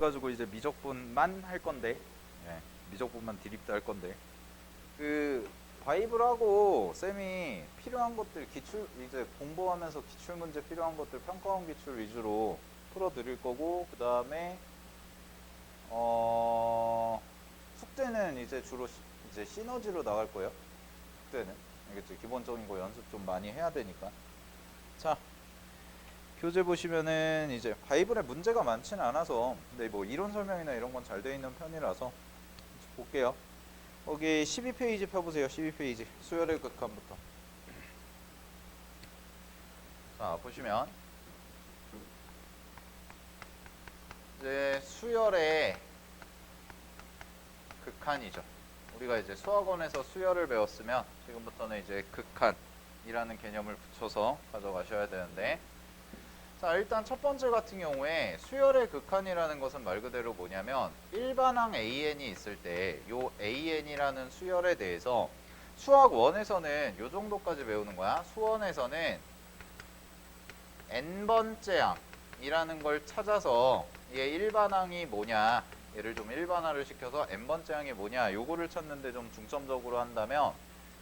가지고 이제 미적분만 할 건데, 예, 미적분만 드립도 할 건데, 그 바이블 하고 쌤이 필요한 것들 기출 이제 공부하면서 기출 문제 필요한 것들 평가원 기출 위주로 풀어 드릴 거고, 그 다음에 숙제는 이제 주로 이제 시너지로 나갈 거예요. 숙제는 알겠지? 기본적인 거 연습 좀 많이 해야 되니까. 자, 교재 보시면은 이제 바이블에 문제가 많지는 않아서, 근데 뭐 이론 설명이나 이런 건 잘 돼 있는 편이라서 볼게요. 거기 12페이지 펴보세요. 12페이지 수열의 극한부터. 자, 보시면 이제 수열의 극한이죠. 우리가 이제 수학원에서 수열을 배웠으면 지금부터는 이제 극한이라는 개념을 붙여서 가져가셔야 되는데, 자, 일단 첫 번째 같은 경우에 수열의 극한이라는 것은 말 그대로 뭐냐면 일반항 AN이 있을 때 요 AN이라는 수열에 대해서 수학 1에서는 요 정도까지 배우는 거야. 수원에서는 n번째 항이라는 걸 찾아서 얘 일반항이 뭐냐, 얘를 좀 일반화를 시켜서 n번째 항이 뭐냐 요거를 찾는데 좀 중점적으로 한다면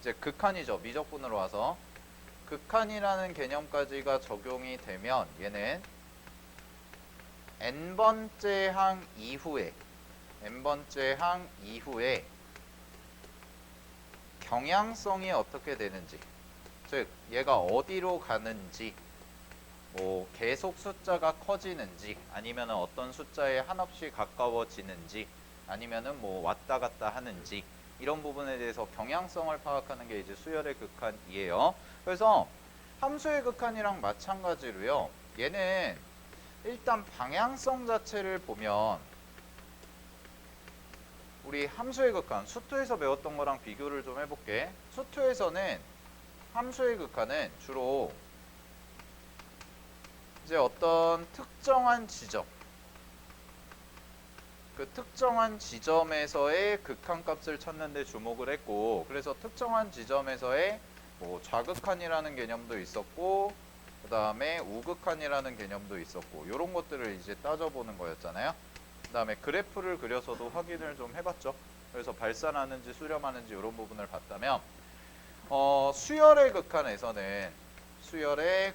이제 극한이죠. 미적분으로 와서 극한이라는 개념까지가 적용이 되면 얘는 n번째 항 이후에 경향성이 어떻게 되는지, 즉 얘가 어디로 가는지, 뭐 계속 숫자가 커지는지 아니면 어떤 숫자에 한없이 가까워지는지 아니면은 뭐 왔다 갔다 하는지, 이런 부분에 대해서 경향성을 파악하는 게 이제 수열의 극한이에요. 그래서 함수의 극한이랑 마찬가지로요, 얘는 일단 방향성 자체를 보면 우리 함수의 극한 수투에서 배웠던 거랑 비교를 좀 해볼게. 수투에서는 함수의 극한은 주로 이제 어떤 특정한 지점, 그 특정한 지점에서의 극한값을 찾는 데 주목을 했고, 그래서 특정한 지점에서의 뭐 좌극한이라는 개념도 있었고, 그 다음에 우극한이라는 개념도 있었고, 이런 것들을 이제 따져보는 거였잖아요. 그 다음에 그래프를 그려서도 확인을 좀 해봤죠. 그래서 발산하는지 수렴하는지 이런 부분을 봤다면, 수열의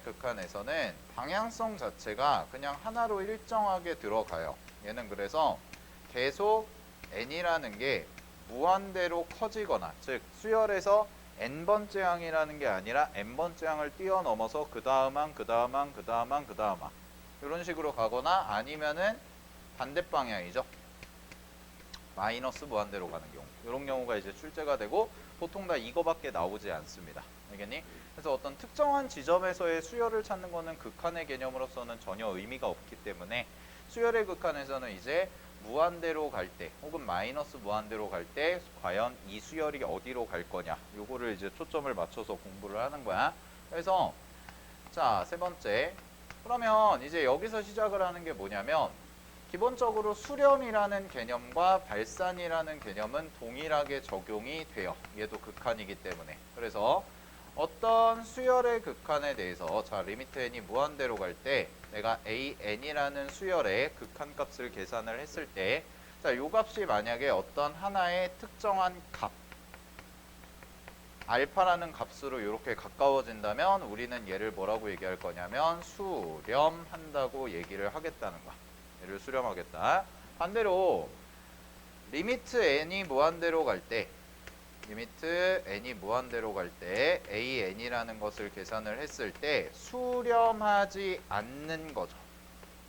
극한에서는 방향성 자체가 그냥 하나로 일정하게 들어가요. 얘는 그래서 계속 n이라는 게 무한대로 커지거나, 즉 수열에서 n번째 항이라는 게 아니라 n번째 항을 뛰어넘어서 그 다음 항, 그 다음 항, 그 다음 항, 그 다음 항 이런 식으로 가거나, 아니면은 반대 방향이죠. 마이너스 무한대로 가는 경우, 이런 경우가 이제 출제가 되고, 보통 다 이거밖에 나오지 않습니다. 알겠니? 그래서 어떤 특정한 지점에서의 수열을 찾는 거는 극한의 개념으로서는 전혀 의미가 없기 때문에 수열의 극한에서는 이제 무한대로 갈 때 혹은 마이너스 무한대로 갈 때 과연 이 수열이 어디로 갈 거냐, 요거를 이제 초점을 맞춰서 공부를 하는 거야. 그래서 자, 세 번째, 그러면 이제 여기서 시작을 하는 게 뭐냐면, 기본적으로 수렴이라는 개념과 발산이라는 개념은 동일하게 적용이 돼요. 얘도 극한이기 때문에. 그래서 어떤 수열의 극한에 대해서, 자, 리미트 n이 무한대로 갈 때 내가 an이라는 수열의 극한값을 계산을 했을 때, 자, 요 값이 만약에 어떤 하나의 특정한 값, 알파라는 값으로 이렇게 가까워진다면 우리는 얘를 뭐라고 얘기할 거냐면 수렴한다고 얘기를 하겠다는 거야. 얘를 수렴하겠다. 반대로 리미트 n이 무한대로 갈 때 an이라는 것을 계산을 했을 때 수렴하지 않는 거죠.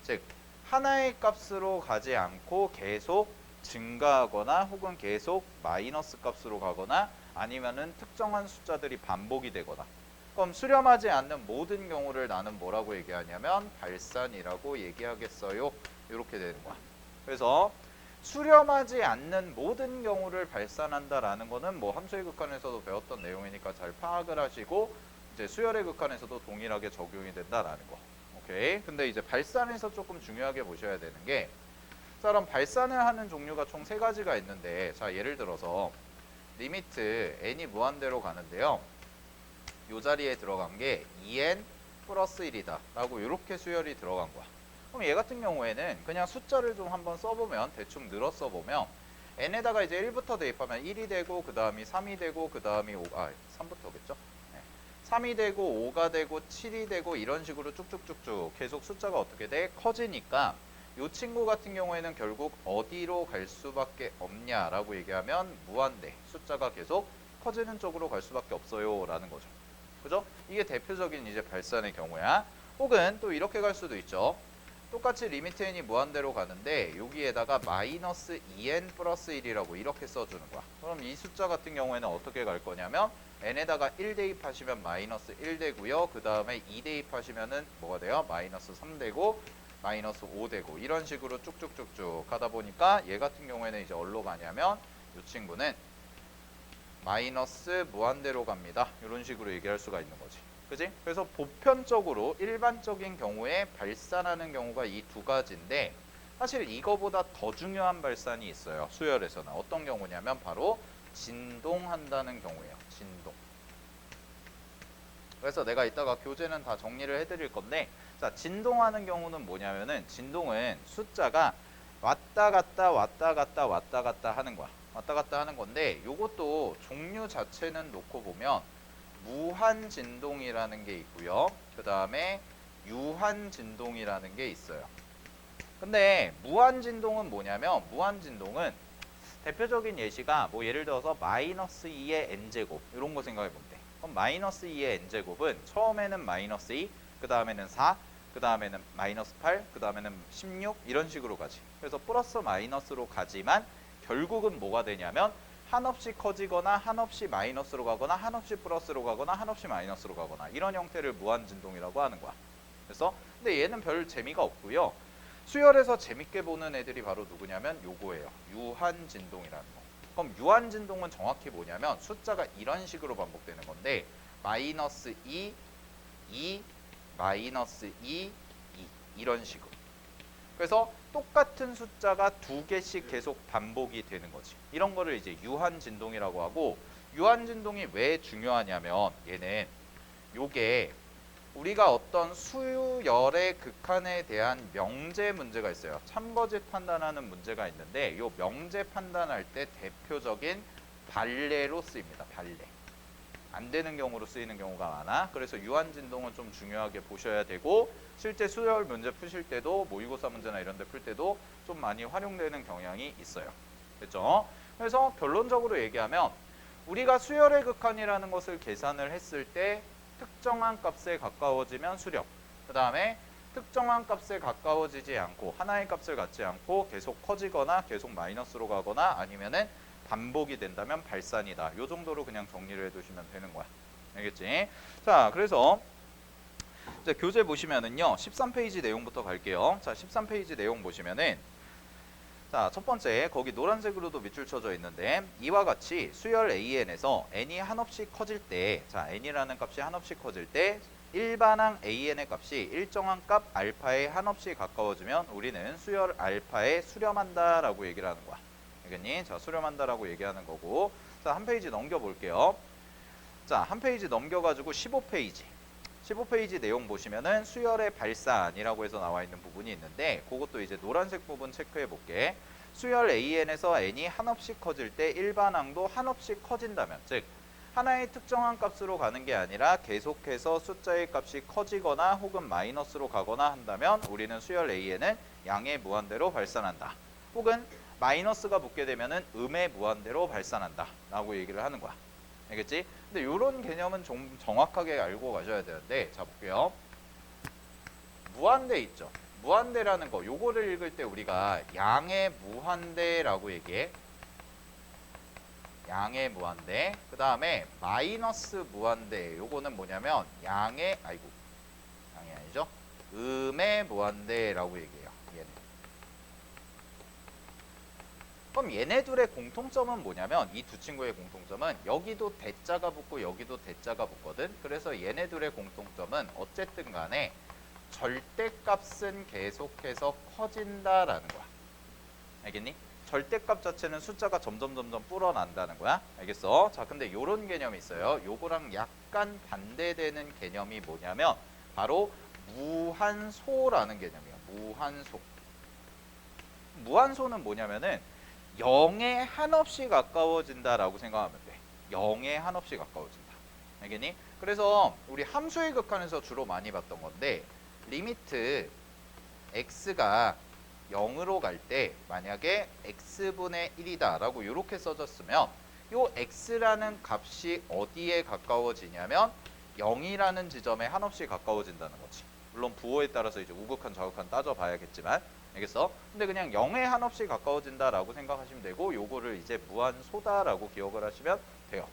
즉 하나의 값으로 가지 않고 계속 증가하거나 혹은 계속 마이너스 값으로 가거나 아니면은 특정한 숫자들이 반복이 되거나, 그럼 수렴하지 않는 모든 경우를 나는 뭐라고 얘기하냐면 발산이라고 얘기하겠어요. 이렇게 되는 거야. 그래서 수렴하지 않는 모든 경우를 발산한다라는 거는 뭐 함수의 극한에서도 배웠던 내용이니까 잘 파악을 하시고, 이제 수열의 극한에서도 동일하게 적용이 된다라는 거. 오케이. 근데 이제 발산에서 조금 중요하게 보셔야 되는 게, 자, 그럼 발산을 하는 종류가 총 3가지가 있는데, 자, 예를 들어서 리미트 n이 무한대로 가는데요, 요 자리에 들어간 게 2n 플러스 1이다 라고 이렇게 수열이 들어간 거야. 그럼 얘 같은 경우에는 그냥 숫자를 좀 한번 써보면 대충 늘어 써보면 n에다가 이제 1부터 대입하면 1이 되고 그 다음이 3이 되고 그 다음이 3부터겠죠? 3이 되고 5가 되고 7이 되고 이런 식으로 쭉쭉쭉쭉 계속 숫자가 어떻게 돼? 커지니까 이 친구 같은 경우에는 결국 어디로 갈 수밖에 없냐라고 얘기하면 무한대 숫자가 계속 커지는 쪽으로 갈 수밖에 없어요 라는 거죠. 그죠? 이게 대표적인 이제 발산의 경우야. 혹은 또 이렇게 갈 수도 있죠. 똑같이 리미트 n이 무한대로 가는데 여기에다가 마이너스 2n 플러스 1이라고 이렇게 써주는 거야. 그럼 이 숫자 같은 경우에는 어떻게 갈 거냐면 n에다가 1 대입하시면 마이너스 1 되고요. 그 다음에 2 대입하시면은 뭐가 돼요? 마이너스 3 되고 마이너스 5 되고 이런 식으로 쭉쭉쭉쭉 가다 보니까 얘 같은 경우에는 이제 어디로 가냐면 이 친구는 마이너스 무한대로 갑니다. 이런 식으로 얘기할 수가 있는 거지. 그지? 그래서 보편적으로 일반적인 경우에 발산하는 경우가 이 두 가지인데 사실 이거보다 더 중요한 발산이 있어요. 수열에서는. 어떤 경우냐면 바로 진동한다는 경우예요. 진동. 그래서 내가 이따가 교재는 다 정리를 해드릴 건데 자, 진동하는 경우는 뭐냐면은 진동은 숫자가 왔다 갔다 왔다 갔다 왔다 갔다 하는 거야. 왔다 갔다 하는 건데 요것도 종류 자체는 놓고 보면 무한 진동이라는 게 있고요. 그 다음에 유한 진동이라는 게 있어요. 근데 무한 진동은 뭐냐면 무한 진동은 대표적인 예시가 뭐 예를 들어서 마이너스 2의 n제곱 이런 거 생각해 보면 돼. 그럼 마이너스 2의 n제곱은 처음에는 마이너스 2, 그 다음에는 4, 그 다음에는 마이너스 8, 그 다음에는 16 이런 식으로 가지. 그래서 플러스 마이너스로 가지만 결국은 뭐가 되냐면 한없이 커지거나 한없이 마이너스로 가거나 한없이 플러스로 가거나 한없이 마이너스로 가거나 이런 형태를 무한진동이라고 하는 거야. 그래서 근데 얘는 별 재미가 없고요. 수열에서 재밌게 보는 애들이 바로 누구냐면 요거예요. 유한진동이라는 거. 그럼 유한진동은 정확히 뭐냐면 숫자가 이런 식으로 반복되는 건데 마이너스 2, 2, 마이너스 2, 2 이런 식으로. 그래서 똑같은 숫자가 두 개씩 계속 반복이 되는 거지. 이런 거를 이제 유한진동이라고 하고 유한진동이 왜 중요하냐면 얘는 요게 우리가 어떤 수열의 극한에 대한 명제 문제가 있어요. 참거짓 판단하는 문제가 있는데 요 명제 판단할 때 대표적인 발레로 쓰입니다. 발레. 안 되는 경우로 쓰이는 경우가 많아. 그래서 유한진동은 좀 중요하게 보셔야 되고 실제 수열 문제 푸실 때도 모의고사 문제나 이런 데 풀 때도 좀 많이 활용되는 경향이 있어요. 됐죠? 그래서 결론적으로 얘기하면 우리가 수열의 극한이라는 것을 계산을 했을 때 특정한 값에 가까워지면 수렴. 그 다음에 특정한 값에 가까워지지 않고 하나의 값을 갖지 않고 계속 커지거나 계속 마이너스로 가거나 아니면은 반복이 된다면 발산이다. 이 정도로 그냥 정리를 해두시면 되는 거야. 알겠지? 자, 그래서 이제 교재 보시면은요. 13페이지 내용부터 갈게요. 자, 13페이지 내용 보시면은 자, 첫 번째 거기 노란색으로도 밑줄 쳐져 있는데 이와 같이 수열 AN에서 n이 한없이 커질 때 자, n이라는 값이 한없이 커질 때 일반항 AN의 값이 일정한 값 알파에 한없이 가까워지면 우리는 수열 알파에 수렴한다 라고 얘기를 하는 거야. 알겠니? 자, 수렴한다라고 얘기하는 거고. 자, 한 페이지 넘겨 볼게요. 자, 한 페이지 넘겨가지고 15페이지. 15페이지 내용 보시면은 수열의 발산이라고 해서 나와 있는 부분이 있는데 그것도 이제 노란색 부분 체크해 볼게. 수열 AN에서 n이 한없이 커질 때 일반항도 한없이 커진다면 즉 하나의 특정한 값으로 가는 게 아니라 계속해서 숫자의 값이 커지거나 혹은 마이너스로 가거나 한다면 우리는 수열 AN은 양의 무한대로 발산한다. 혹은 마이너스가 붙게 되면은 음의 무한대로 발산한다 라고 얘기를 하는 거야. 알겠지? 근데 이런 개념은 좀 정확하게 알고 가셔야 되는데 자 볼게요. 무한대 있죠. 무한대라는 거 요거를 읽을 때 우리가 양의 무한대라고 얘기해. 양의 무한대. 그 다음에 마이너스 무한대 요거는 뭐냐면 양이 아니죠. 음의 무한대라고 얘기해요. 얘는. 그럼 얘네 둘의 공통점은 뭐냐면 이 두 친구의 공통점은 여기도 대자가 붙고 여기도 대자가 붙거든. 그래서 얘네 둘의 공통점은 어쨌든 간에 절대값은 계속해서 커진다라는 거야. 알겠니? 절대값 자체는 숫자가 점점 불어난다는 거야. 알겠어? 자, 근데 요런 개념이 있어요. 요거랑 약간 반대되는 개념이 뭐냐면 바로 무한소라는 개념이에요. 무한소. 무한소는 뭐냐면은 0에 한없이 가까워진다라고 생각하면 돼. 0에 한없이 가까워진다. 알겠니? 그래서 우리 함수의 극한에서 주로 많이 봤던 건데 리미트 x가 0으로 갈 때 만약에 x분의 1이다 라고 이렇게 써졌으면 요 x라는 값이 어디에 가까워지냐면 0이라는 지점에 한없이 가까워진다는 거지. 물론 부호에 따라서 이제 우극한 좌극한 따져봐야겠지만 알겠어? 근데 그냥 0에 한없이 가까워진다라고 생각하시면 되고 요거를 이제 무한소다라고 기억을 하시면 돼요.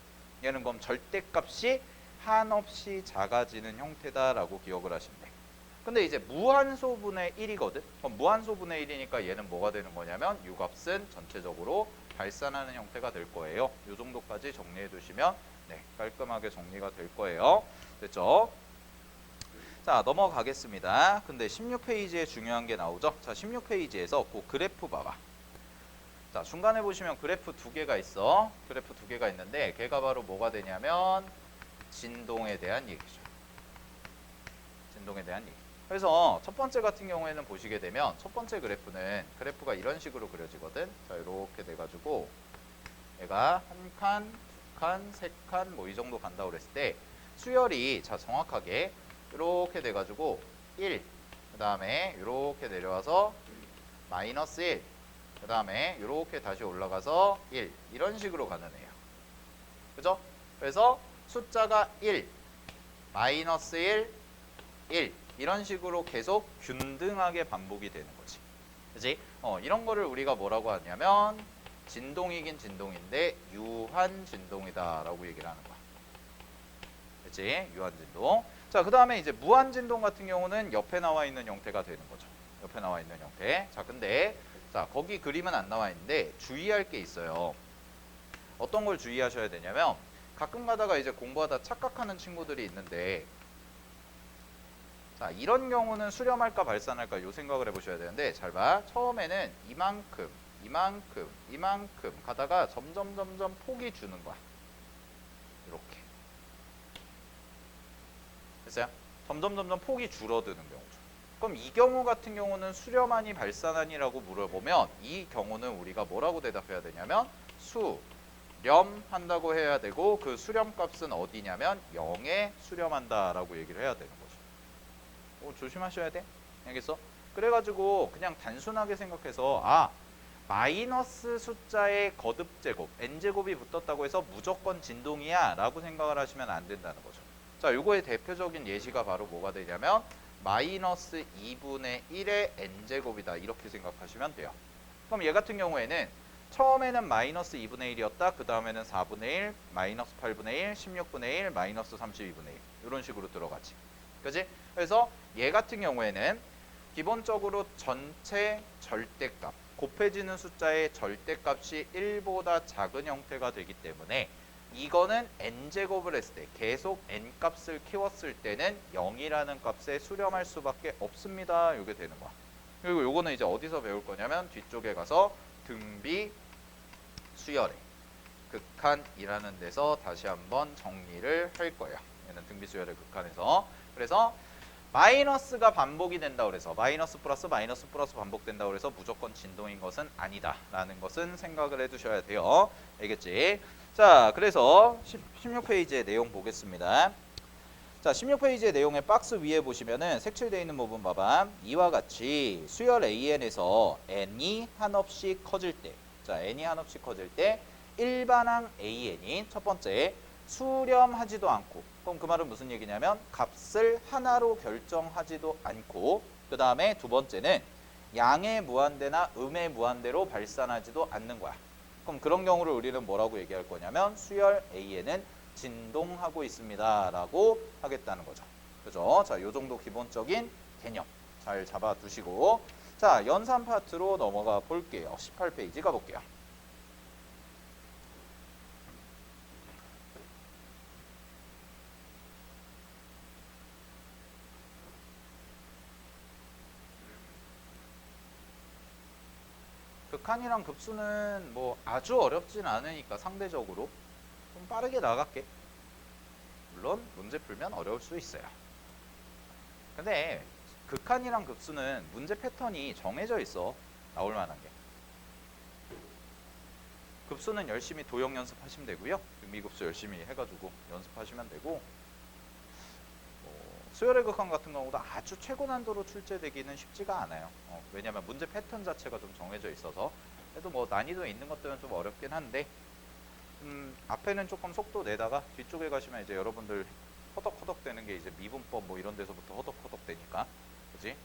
얘는 그럼 절대값이 한없이 작아지는 형태다라고 기억을 하시면 돼. 근데 이제 무한소분의 1이거든. 그럼 무한소분의 1이니까 얘는 뭐가 되는 거냐면 이 값은 전체적으로 발산하는 형태가 될 거예요. 이 정도까지 정리해 두시면 네, 깔끔하게 정리가 될 거예요. 됐죠? 자, 넘어가겠습니다. 근데 16페이지에 중요한 게 나오죠. 자, 16페이지에서 그 그래프 봐봐. 자, 중간에 보시면 그래프 두 개가 있어. 그래프 두 개가 있는데 걔가 바로 뭐가 되냐면 진동에 대한 얘기죠. 진동에 대한 얘기. 그래서 첫 번째 같은 경우에는 보시게 되면 첫 번째 그래프는 그래프가 이런 식으로 그려지거든. 자, 이렇게 돼가지고 얘가 한 칸, 두 칸, 세 칸 뭐 이 정도 간다고 그랬을 때 수열이 자 정확하게 이렇게 돼가지고 1, 그 다음에 이렇게 내려와서 마이너스 1, 그 다음에 이렇게 다시 올라가서 1 이런 식으로 가는 애예요. 그죠? 그래서 숫자가 1, 마이너스 1, 1 이런 식으로 계속 균등하게 반복이 되는 거지. 그지? 이런 거를 우리가 뭐라고 하냐면 진동이긴 진동인데 유한 진동이다 라고 얘기를 하는 거야. 그치? 유한 진동. 자, 그 다음에 이제 무한 진동 같은 경우는 옆에 나와 있는 형태가 되는 거죠. 옆에 나와 있는 형태. 자, 근데 자, 거기 그림은 안 나와 있는데 주의할 게 있어요. 어떤 걸 주의하셔야 되냐면 가끔 가다가 이제 공부하다 착각하는 친구들이 있는데 자, 이런 경우는 수렴할까 발산할까 요 생각을 해보셔야 되는데 잘 봐. 처음에는 이만큼, 이만큼, 이만큼 가다가 점점 폭이 주는 거야. 이렇게. 됐어요? 점점 폭이 줄어드는 경우죠. 그럼 이 경우 같은 경우는 수렴하니 발산하니라고 물어보면 이 경우는 우리가 뭐라고 대답해야 되냐면 수렴한다고 해야 되고 그 수렴값은 어디냐면 0에 수렴한다라고 얘기를 해야 되는 거죠. 조심하셔야 돼. 알겠어? 그래가지고 그냥 단순하게 생각해서 마이너스 숫자의 거듭제곱 n제곱이 붙었다고 해서 무조건 진동이야 라고 생각을 하시면 안 된다는 거죠. 자, 요거의 대표적인 예시가 바로 뭐가 되냐면 마이너스 2분의 1의 n제곱이다 이렇게 생각하시면 돼요. 그럼 얘 같은 경우에는 처음에는 마이너스 2분의 1이었다. 그 다음에는 4분의 1, 마이너스 8분의 1, 16분의 1, 마이너스 32분의 1 이런 식으로 들어가지. 그지? 그래서 얘 같은 경우에는 기본적으로 전체 절대값, 곱해지는 숫자의 절대값이 1보다 작은 형태가 되기 때문에 이거는 n제곱을 했을 때 계속 n값을 키웠을 때는 0이라는 값에 수렴할 수밖에 없습니다. 이게 되는 거야. 그리고 요거는 이제 어디서 배울 거냐면 뒤쪽에 가서 등비 수열의 극한이라는 데서 다시 한번 정리를 할 거예요. 얘는 등비 수열의 극한에서. 그래서 마이너스가 반복이 된다 그래서 마이너스 플러스 반복된다 그래서 무조건 진동인 것은 아니다 라는 것은 생각을 해 두셔야 돼요. 알겠지? 자, 그래서 16페이지의 내용 보겠습니다. 자, 16페이지의 내용의 박스 위에 보시면은 색칠되어 있는 부분 봐봐. 이와 같이 수열 AN에서 n이 한없이 커질 때, 자, n이 한없이 커질 때 일반항 AN이 첫 번째 수렴하지도 않고, 그럼 그 말은 무슨 얘기냐면 값을 하나로 결정하지도 않고, 그 다음에 두 번째는 양의 무한대나 음의 무한대로 발산하지도 않는 거야. 그럼 그런 경우를 우리는 뭐라고 얘기할 거냐면 수열 AN은 진동하고 있습니다 라고 하겠다는 거죠. 그죠? 자, 요 정도 기본적인 개념 잘 잡아 두시고, 자, 연산 파트로 넘어가 볼게요. 18페이지 가볼게요. 극한이랑 급수는 뭐 아주 어렵진 않으니까 상대적으로 좀 빠르게 나갈게. 물론 문제 풀면 어려울 수 있어요. 근데 극한이랑 급수는 문제 패턴이 정해져 있어. 나올 만한 게. 급수는 열심히 도형 연습하시면 되고요. 미급수 열심히 해가지고 연습하시면 되고, 수열의 극한 같은 경우도 아주 최고 난도로 출제되기는 쉽지가 않아요. 왜냐하면 문제 패턴 자체가 좀 정해져 있어서. 그래도 뭐 난이도 있는 것들은 좀 어렵긴 한데, 앞에는 조금 속도 내다가 뒤쪽에 가시면 이제 여러분들 허덕허덕 되는 게 이제 미분법 뭐 이런 데서부터 허덕허덕 되니까, 그지?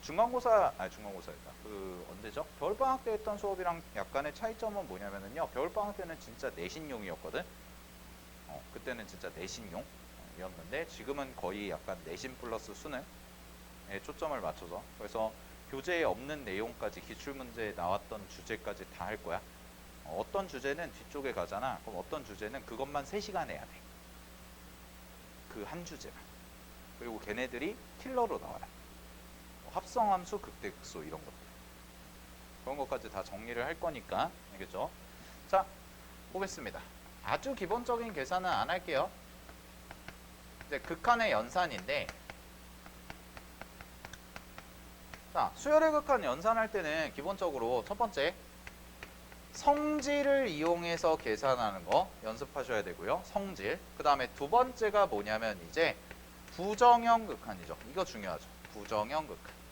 중간고사였다. 그 언제죠? 겨울방학 때 했던 수업이랑 약간의 차이점은 뭐냐면은요. 겨울방학 때는 진짜 내신용이었거든. 그때는 진짜 내신용이었는데 지금은 거의 약간 내신 플러스 수능에 초점을 맞춰서, 그래서 교재에 없는 내용까지 기출문제에 나왔던 주제까지 다 할 거야. 어떤 주제는 뒤쪽에 가잖아. 그럼 어떤 주제는 그것만 3시간 해야 돼. 그 한 주제만. 그리고 걔네들이 킬러로 나와요. 합성함수, 극대극소 이런 것들. 그런 것까지 다 정리를 할 거니까. 알겠죠? 자, 보겠습니다. 아주 기본적인 계산은 안 할게요. 이제 극한의 연산인데, 자, 수열의 극한 연산할 때는 기본적으로 첫 번째 성질을 이용해서 계산하는 거 연습하셔야 되고요. 성질. 그 다음에 두 번째가 뭐냐면 이제 부정형 극한이죠. 이거 중요하죠. 부정형 극한.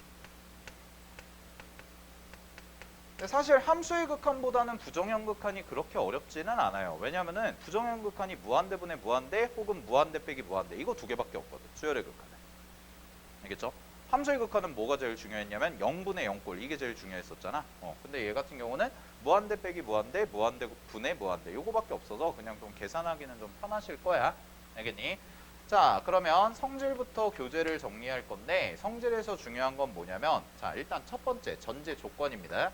근데 사실 함수의 극한보다는 부정형 극한이 그렇게 어렵지는 않아요. 왜냐면은 부정형 극한이 무한대분의 무한대 혹은 무한대 빼기 무한대, 이거 두 개밖에 없거든. 수열의 극한은. 알겠죠? 함수의 극한은 뭐가 제일 중요했냐면 0분의 0꼴, 이게 제일 중요했었잖아. 근데 얘 같은 경우는 무한대 빼기 무한대, 무한대 분의 무한대, 요거밖에 없어서 그냥 좀 계산하기는 좀 편하실 거야. 알겠니? 자, 그러면 성질부터 교재를 정리할 건데, 성질에서 중요한 건 뭐냐면, 자, 일단 첫 번째 전제 조건입니다.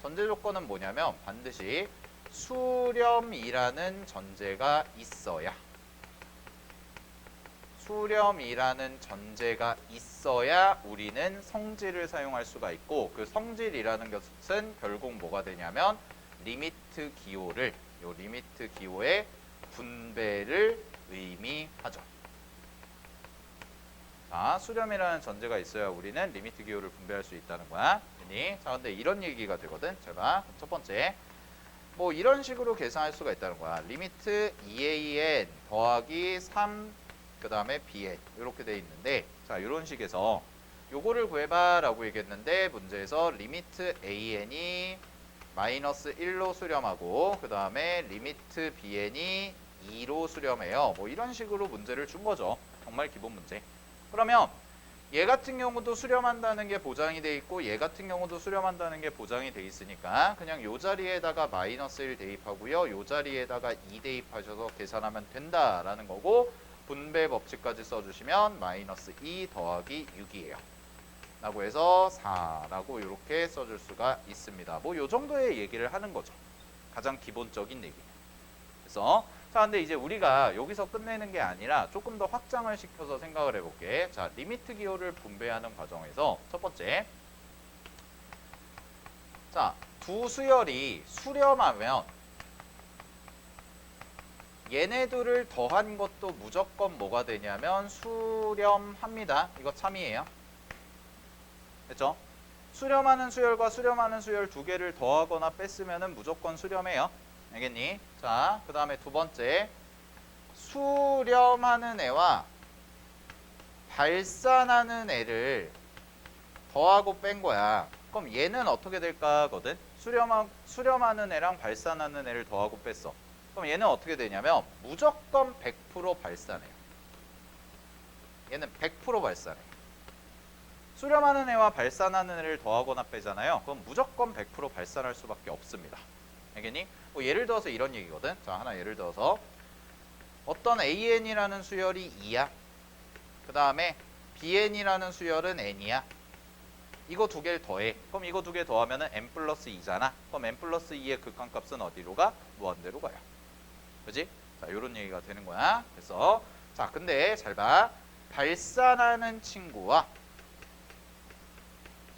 전제 조건은 뭐냐면 반드시 수렴이라는 전제가 있어야, 수렴이라는 전제가 있어야 우리는 성질을 사용할 수가 있고, 그 성질이라는 것은 결국 뭐가 되냐면 리미트 기호를, 요 리미트 기호의 분배를 의미하죠. 자, 수렴이라는 전제가 있어야 우리는 리미트 기호를 분배할 수 있다는 거야. 자, 근데 이런 얘기가 되거든. 제가 첫 번째 뭐 이런 식으로 계산할 수가 있다는 거야. 리미트 2an 더하기 3 그 다음에 bn 이렇게 돼 있는데, 자, 이런 식에서 요거를 구해봐 라고 얘기했는데, 문제에서 리미트 an이 마이너스 1로 수렴하고 그 다음에 리미트 bn이 2로 수렴해요. 뭐 이런 식으로 문제를 준 거죠. 정말 기본 문제. 그러면 얘 같은 경우도 수렴한다는 게 보장이 돼 있고 얘 같은 경우도 수렴한다는 게 보장이 돼 있으니까 그냥 요 자리에다가 마이너스 1 대입하고요, 요 자리에다가 2 대입하셔서 계산하면 된다라는 거고, 분배 법칙까지 써주시면 마이너스 2 더하기 6이에요 라고 해서 4라고 이렇게 써줄 수가 있습니다. 뭐 요 정도의 얘기를 하는 거죠. 가장 기본적인 얘기. 그래서 자, 근데 이제 우리가 여기서 끝내는 게 아니라 조금 더 확장을 시켜서 생각을 해볼게. 자, 리미트 기호를 분배하는 과정에서 첫 번째, 자, 두 수열이 수렴하면 얘네들을 더한 것도 무조건 뭐가 되냐면 수렴합니다. 이거 참이에요. 됐죠? 수렴하는 수열과 수렴하는 수열 두 개를 더하거나 뺐으면 무조건 수렴해요. 알겠니? 자, 그 다음에 두 번째, 수렴하는 애와 발산하는 애를 더하고 뺀 거야. 그럼 얘는 어떻게 될까거든? 수렴하는 애랑 발산하는 애를 더하고 뺐어. 그럼 얘는 어떻게 되냐면 무조건 100% 발산해요. 얘는 100% 발산해. 수렴하는 애와 발산하는 애를 더하거나 빼잖아요. 그럼 무조건 100% 발산할 수밖에 없습니다. 알겠니? 뭐 예를 들어서 이런 얘기거든. 자, 하나 예를 들어서 어떤 AN이라는 수열이 2야. 그 다음에 BN이라는 수열은 N이야. 이거 두 개를 더해. 그럼 이거 두 개 더하면 n 플러스 2잖아. 그럼 n 플러스 2의 극한값은 어디로 가? 무한대로 가요. 그지? 자, 요런 얘기가 되는 거야. 그래서 자, 근데 잘 봐. 발산하는 친구와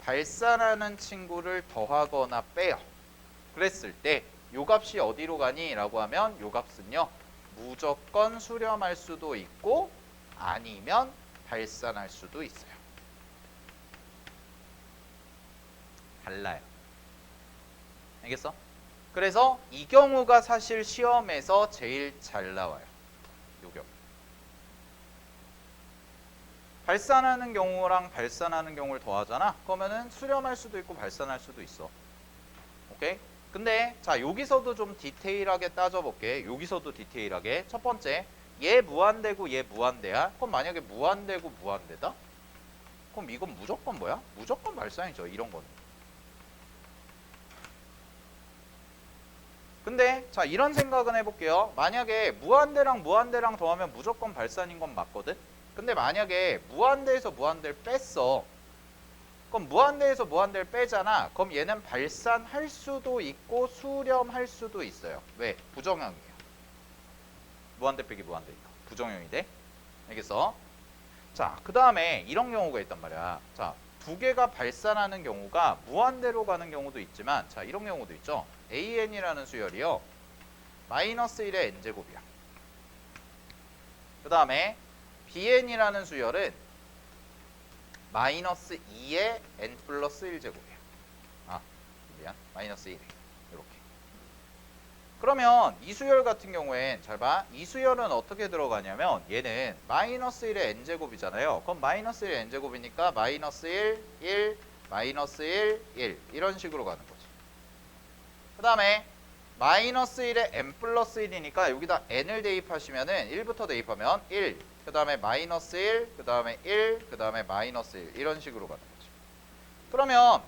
발산하는 친구를 더하거나 빼요. 그랬을 때 요 값이 어디로 가니? 라고 하면 요 값은요, 무조건 수렴할 수도 있고 아니면 발산할 수도 있어요. 달라요. 알겠어? 그래서 이 경우가 사실 시험에서 제일 잘 나와요. 요 경우. 발산하는 경우랑 발산하는 경우를 더하잖아. 그러면은 수렴할 수도 있고 발산할 수도 있어. 오케이? 근데 자 여기서도 좀 디테일하게 따져볼게. 여기서도 디테일하게. 첫 번째, 얘 무한대고 얘 무한대야. 그럼 만약에 무한대고 무한대다? 그럼 이건 무조건 뭐야? 무조건 발산이죠. 이런 거는. 근데 자 이런 생각은 해볼게요. 만약에 무한대랑 무한대랑 더하면 무조건 발산인 건 맞거든? 근데 만약에 무한대에서 무한대를 뺐어. 그럼 무한대에서 무한대를 빼잖아. 그럼 얘는 발산할 수도 있고 수렴할 수도 있어요. 왜? 부정형이에요. 무한대 빼기 무한대니까. 부정형이 돼. 알겠어? 자, 그 다음에 이런 경우가 있단 말이야. 자, 두 개가 발산하는 경우가 무한대로 가는 경우도 있지만, 자, 이런 경우도 있죠. AN이라는 수열이요. 마이너스 1의 n제곱이야. 그 다음에 BN이라는 수열은 마이너스 2의 n 플러스 1제곱이야. 아, 미안. 마이너스 1에. 이렇게. 그러면 이 수열 같은 경우엔 잘 봐. 이 수열은 어떻게 들어가냐면 얘는 마이너스 1의 n제곱이잖아요. 그럼 마이너스 1의 n제곱이니까 마이너스 1, 1, 마이너스 1, 1 이런 식으로 가는 거지. 그 다음에 마이너스 1에 n 플러스 1이니까 여기다 n을 대입하시면은 1부터 대입하면 1, 그 다음에 마이너스 1, 그 다음에 1, 그 다음에 마이너스 1 이런 식으로 가는 거지. 그러면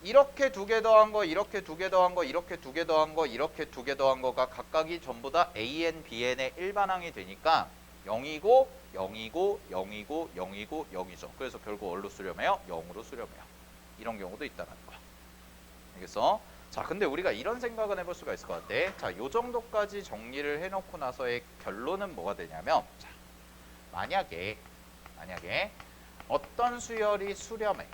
이렇게 두 개 더한 거, 이렇게 두 개 더한 거, 이렇게 두 개 더한 거, 이렇게 두 개 더한 거가 각각이 전부 다 AN, BN의 일반항이 되니까 0이고 0이고 0이고 0이고 0이죠. 그래서 결국 뭘로 수렴해요? 0으로 수렴해요. 이런 경우도 있다는 거야. 알겠어? 자, 근데 우리가 이런 생각은 해볼 수가 있을 것 같아. 자, 요 정도까지 정리를 해놓고 나서의 결론은 뭐가 되냐면, 자, 만약에 어떤 수열이 수렴해.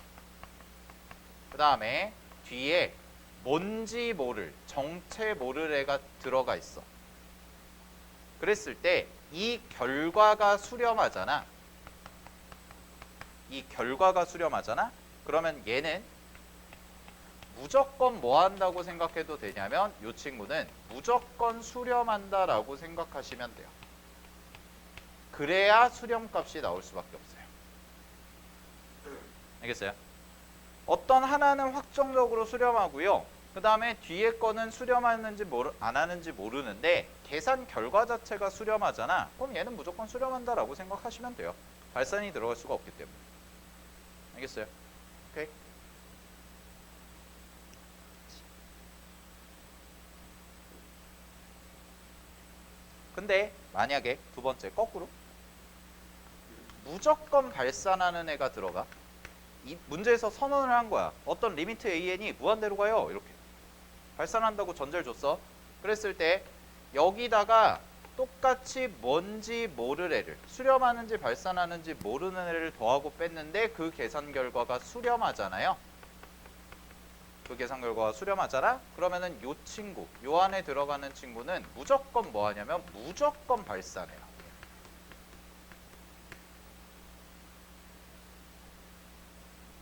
그 다음에 뒤에 뭔지 모를, 정체 모를 애가 들어가 있어. 그랬을 때 이 결과가 수렴하잖아. 이 결과가 수렴하잖아. 그러면 얘는 무조건 뭐 한다고 생각해도 되냐면 이 친구는 무조건 수렴한다라고 생각하시면 돼요. 그래야 수렴값이 나올 수밖에 없어요. 알겠어요? 어떤 하나는 확정적으로 수렴하고요. 그 다음에 뒤에 거는 수렴하는지 안 하는지 모르는데 계산 결과 자체가 수렴하잖아. 그럼 얘는 무조건 수렴한다라고 생각하시면 돼요. 발산이 들어갈 수가 없기 때문에. 알겠어요? 오케이? 근데 만약에 두 번째 거꾸로 무조건 발산하는 애가 들어가. 이 문제에서 선언을 한 거야. 어떤 리미트 AN이 무한대로 가요. 이렇게. 발산한다고 전제를 줬어. 그랬을 때 여기다가 똑같이 뭔지 모를 애를 수렴하는지 발산하는지 모르는 애를 더하고 뺐는데 그 계산 결과가 수렴하잖아요. 그 계산 결과가 수렴하잖아? 그러면은 요 친구, 요 안에 들어가는 친구는 무조건 뭐 하냐면 무조건 발산해요.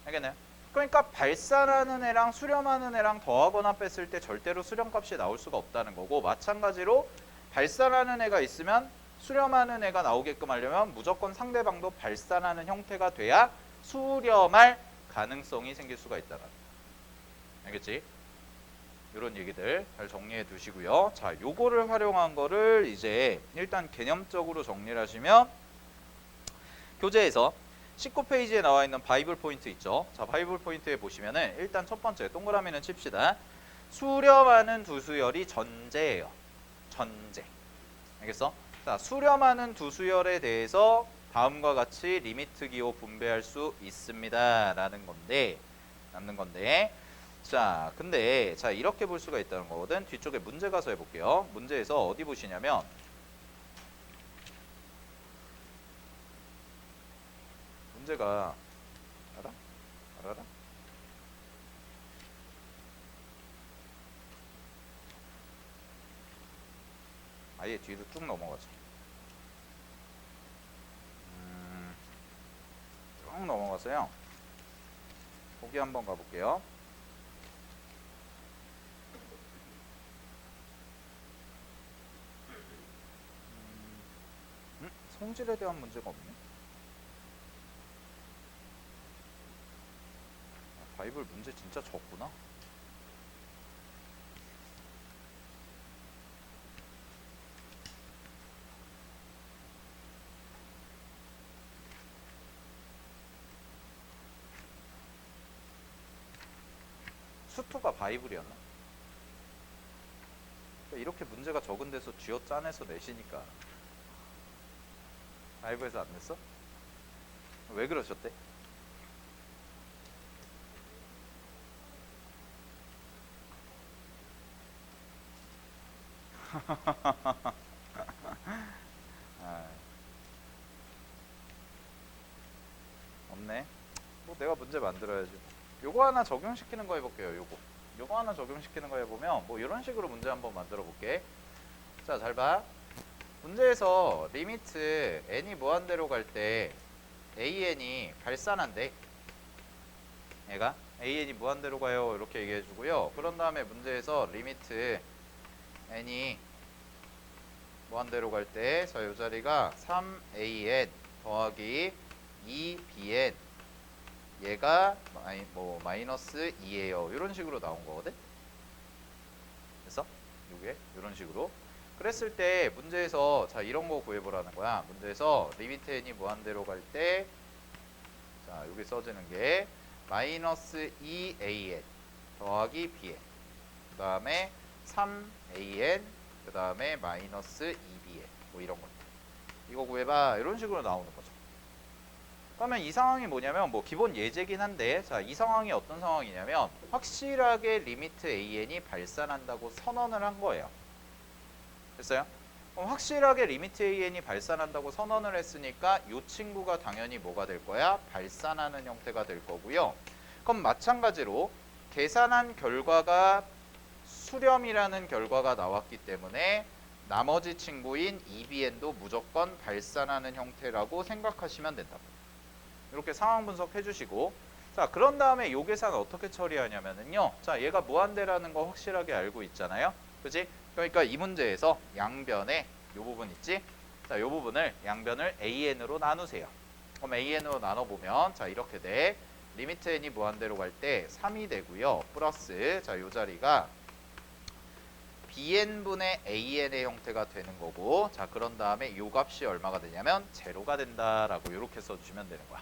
알겠나요? 그러니까 발산하는 애랑 수렴하는 애랑 더하거나 뺐을 때 절대로 수렴값이 나올 수가 없다는 거고, 마찬가지로 발산하는 애가 있으면 수렴하는 애가 나오게끔 하려면 무조건 상대방도 발산하는 형태가 돼야 수렴할 가능성이 생길 수가 있다는 거야. 알겠지? 이런 얘기들 잘 정리해 두시고요. 자, 요거를 활용한 거를 이제 일단 개념적으로 정리를 하시면 교재에서 19페이지에 나와 있는 바이블 포인트 있죠. 자, 바이블 포인트에 보시면은 일단 첫 번째 동그라미는 칩시다. 수렴하는 두 수열이 전제예요. 전제. 알겠어? 자, 수렴하는 두 수열에 대해서 다음과 같이 리미트 기호 분배할 수 있습니다. 라는 건데, 자, 근데 자 이렇게 볼 수가 있다는 거거든. 뒤쪽에 문제 가서 해볼게요. 문제에서 어디 보시냐면 문제가 알아라? 아예 뒤로 쭉 넘어가자. 쭉 넘어가서요. 보기 한번 가볼게요. 성질에 대한 문제가 없네. 바이블 문제 진짜 적구나. 수투가 바이블이었나? 그러니까 이렇게 문제가 적은 데서 쥐어 짜내서 내시니까. 바이블에서 안 냈어? 왜 그러셨대? 아, 없네. 뭐 내가 문제 만들어야지. 요거 하나 적용시키는 거 해볼게요. 요거 하나 적용시키는 거 해보면 뭐 이런 식으로 문제 한번 만들어 볼게. 자, 잘 봐. 문제에서 리미트 n이 무한대로 갈 때 an이 발산한대. 얘가 an이 무한대로 가요 이렇게 얘기해 주고요. 그런 다음에 문제에서 리미트 n이 무한대로 갈 때 자, 요 자리가 3an 더하기 2bn 얘가 마이너스 2예요. 이런 식으로 나온 거거든. 됐어? 요게 이런 식으로. 그랬을 때 문제에서 자, 이런 거 구해보라는 거야. 문제에서 리미트 n이 무한대로 갈 때 자, 여기 써지는 게 마이너스 2an 더하기 bn 그 다음에 3an 그 다음에 마이너스 2bn 뭐 이런 거. 이거 구해봐. 이런 식으로 나오는 거죠. 그러면 이 상황이 뭐냐면 뭐 기본 예제긴 한데 자, 이 상황이 어떤 상황이냐면 확실하게 리미트 an이 발산한다고 선언을 한 거예요. 됐어요? 그럼 확실하게 리미트 an이 발산한다고 선언을 했으니까 이 친구가 당연히 뭐가 될 거야? 발산하는 형태가 될 거고요. 그럼 마찬가지로 계산한 결과가 수렴이라는 결과가 나왔기 때문에 나머지 친구인 EBN도 무조건 발산하는 형태라고 생각하시면 된다. 이렇게 상황 분석해 주시고 자, 그런 다음에 요 계산을 어떻게 처리하냐면요. 자, 얘가 무한대라는 거 확실하게 알고 있잖아요. 그지? 그러니까 이 문제에서 양변에 요 부분 있지? 자, 요 부분을 양변을 an으로 나누세요. 그럼 an으로 나눠보면 자, 이렇게 돼. 리미트 n이 무한대로 갈 때 3이 되고요. 플러스 자, 요 자리가 bn분의 an의 형태가 되는 거고 자, 그런 다음에 요 값이 얼마가 되냐면 제로가 된다라고 이렇게 써주시면 되는 거야.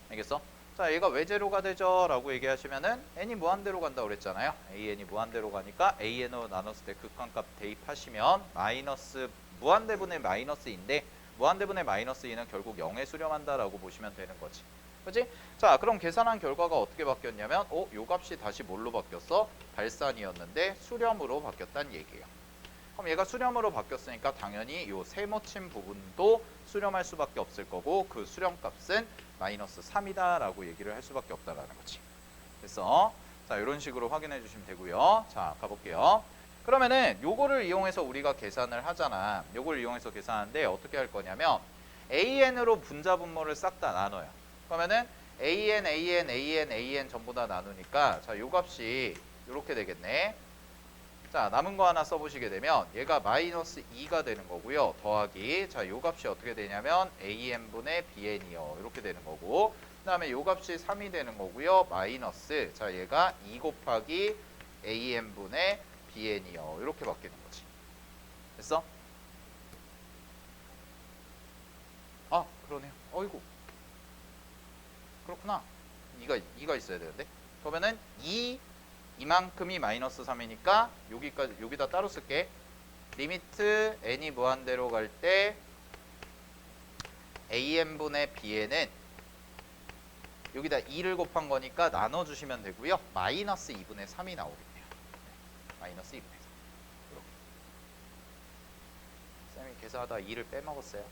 알겠어? 자, 얘가 왜 제로가 되죠? 라고 얘기하시면은 n이 무한대로 간다고 그랬잖아요. an이 무한대로 가니까 an으로 나눴을 때 극한값 대입하시면 마이너스 무한대분의 마이너스인데 무한대분의 마이너스 2는 결국 0에 수렴한다라고 보시면 되는 거지. 그치? 자, 그럼 계산한 결과가 어떻게 바뀌었냐면 요 값이 다시 뭘로 바뀌었어? 발산이었는데 수렴으로 바뀌었다는 얘기예요. 그럼 얘가 수렴으로 바뀌었으니까 당연히 요 세모침 부분도 수렴할 수밖에 없을 거고 그 수렴값은 마이너스 3이다 라고 얘기를 할 수밖에 없다라는 거지. 됐어? 자, 이런 식으로 확인해 주시면 되고요. 자, 가볼게요. 그러면은 요거를 이용해서 우리가 계산을 하잖아. 요걸 이용해서 계산하는데 어떻게 할 거냐면 an으로 분자 분모를 싹 다 나눠요. 그러면은 an 전부 다 나누니까 자, 요 값이 요렇게 되겠네. 자, 남은 거 하나 써보시게 되면 얘가 마이너스 2가 되는 거고요. 더하기 자, 요 값이 어떻게 되냐면 an분의 bn이요. 이렇게 되는 거고 그 다음에 요 값이 3이 되는 거고요. 마이너스 자, 얘가 2 곱하기 an분의 bn이요. 이렇게 바뀌는 거지. 됐어? 아, 그러네요. 어이구. 그렇구나. 2가 있어야 되는데. 그러면은 이만큼이 마이너스 3이니까 여기다 따로 쓸게. 리미트 n이 무한대로 갈 때 an분의 bn은 여기다 2를 곱한 거니까 나눠주시면 되고요. 마이너스 2분의 3이 나오겠네요. 마이너스 2분의 3. 이렇게. 쌤이 계산하다 2를 빼먹었어요.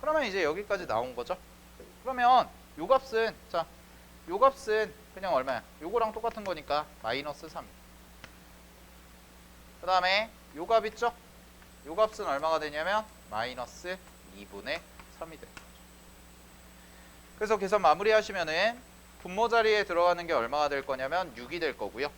그러면 이제 여기까지 나온 거죠. 그러면 요 값은 자, 요 값은 그냥 얼마야? 요거랑 똑같은 거니까 마이너스 3. 그 다음에 요 값 있죠? 요 값은 얼마가 되냐면 마이너스 2분의 3이 되는 거죠. 그래서 계산 마무리 하시면은 분모 자리에 들어가는 게 얼마가 될 거냐면 6이 될 거고요.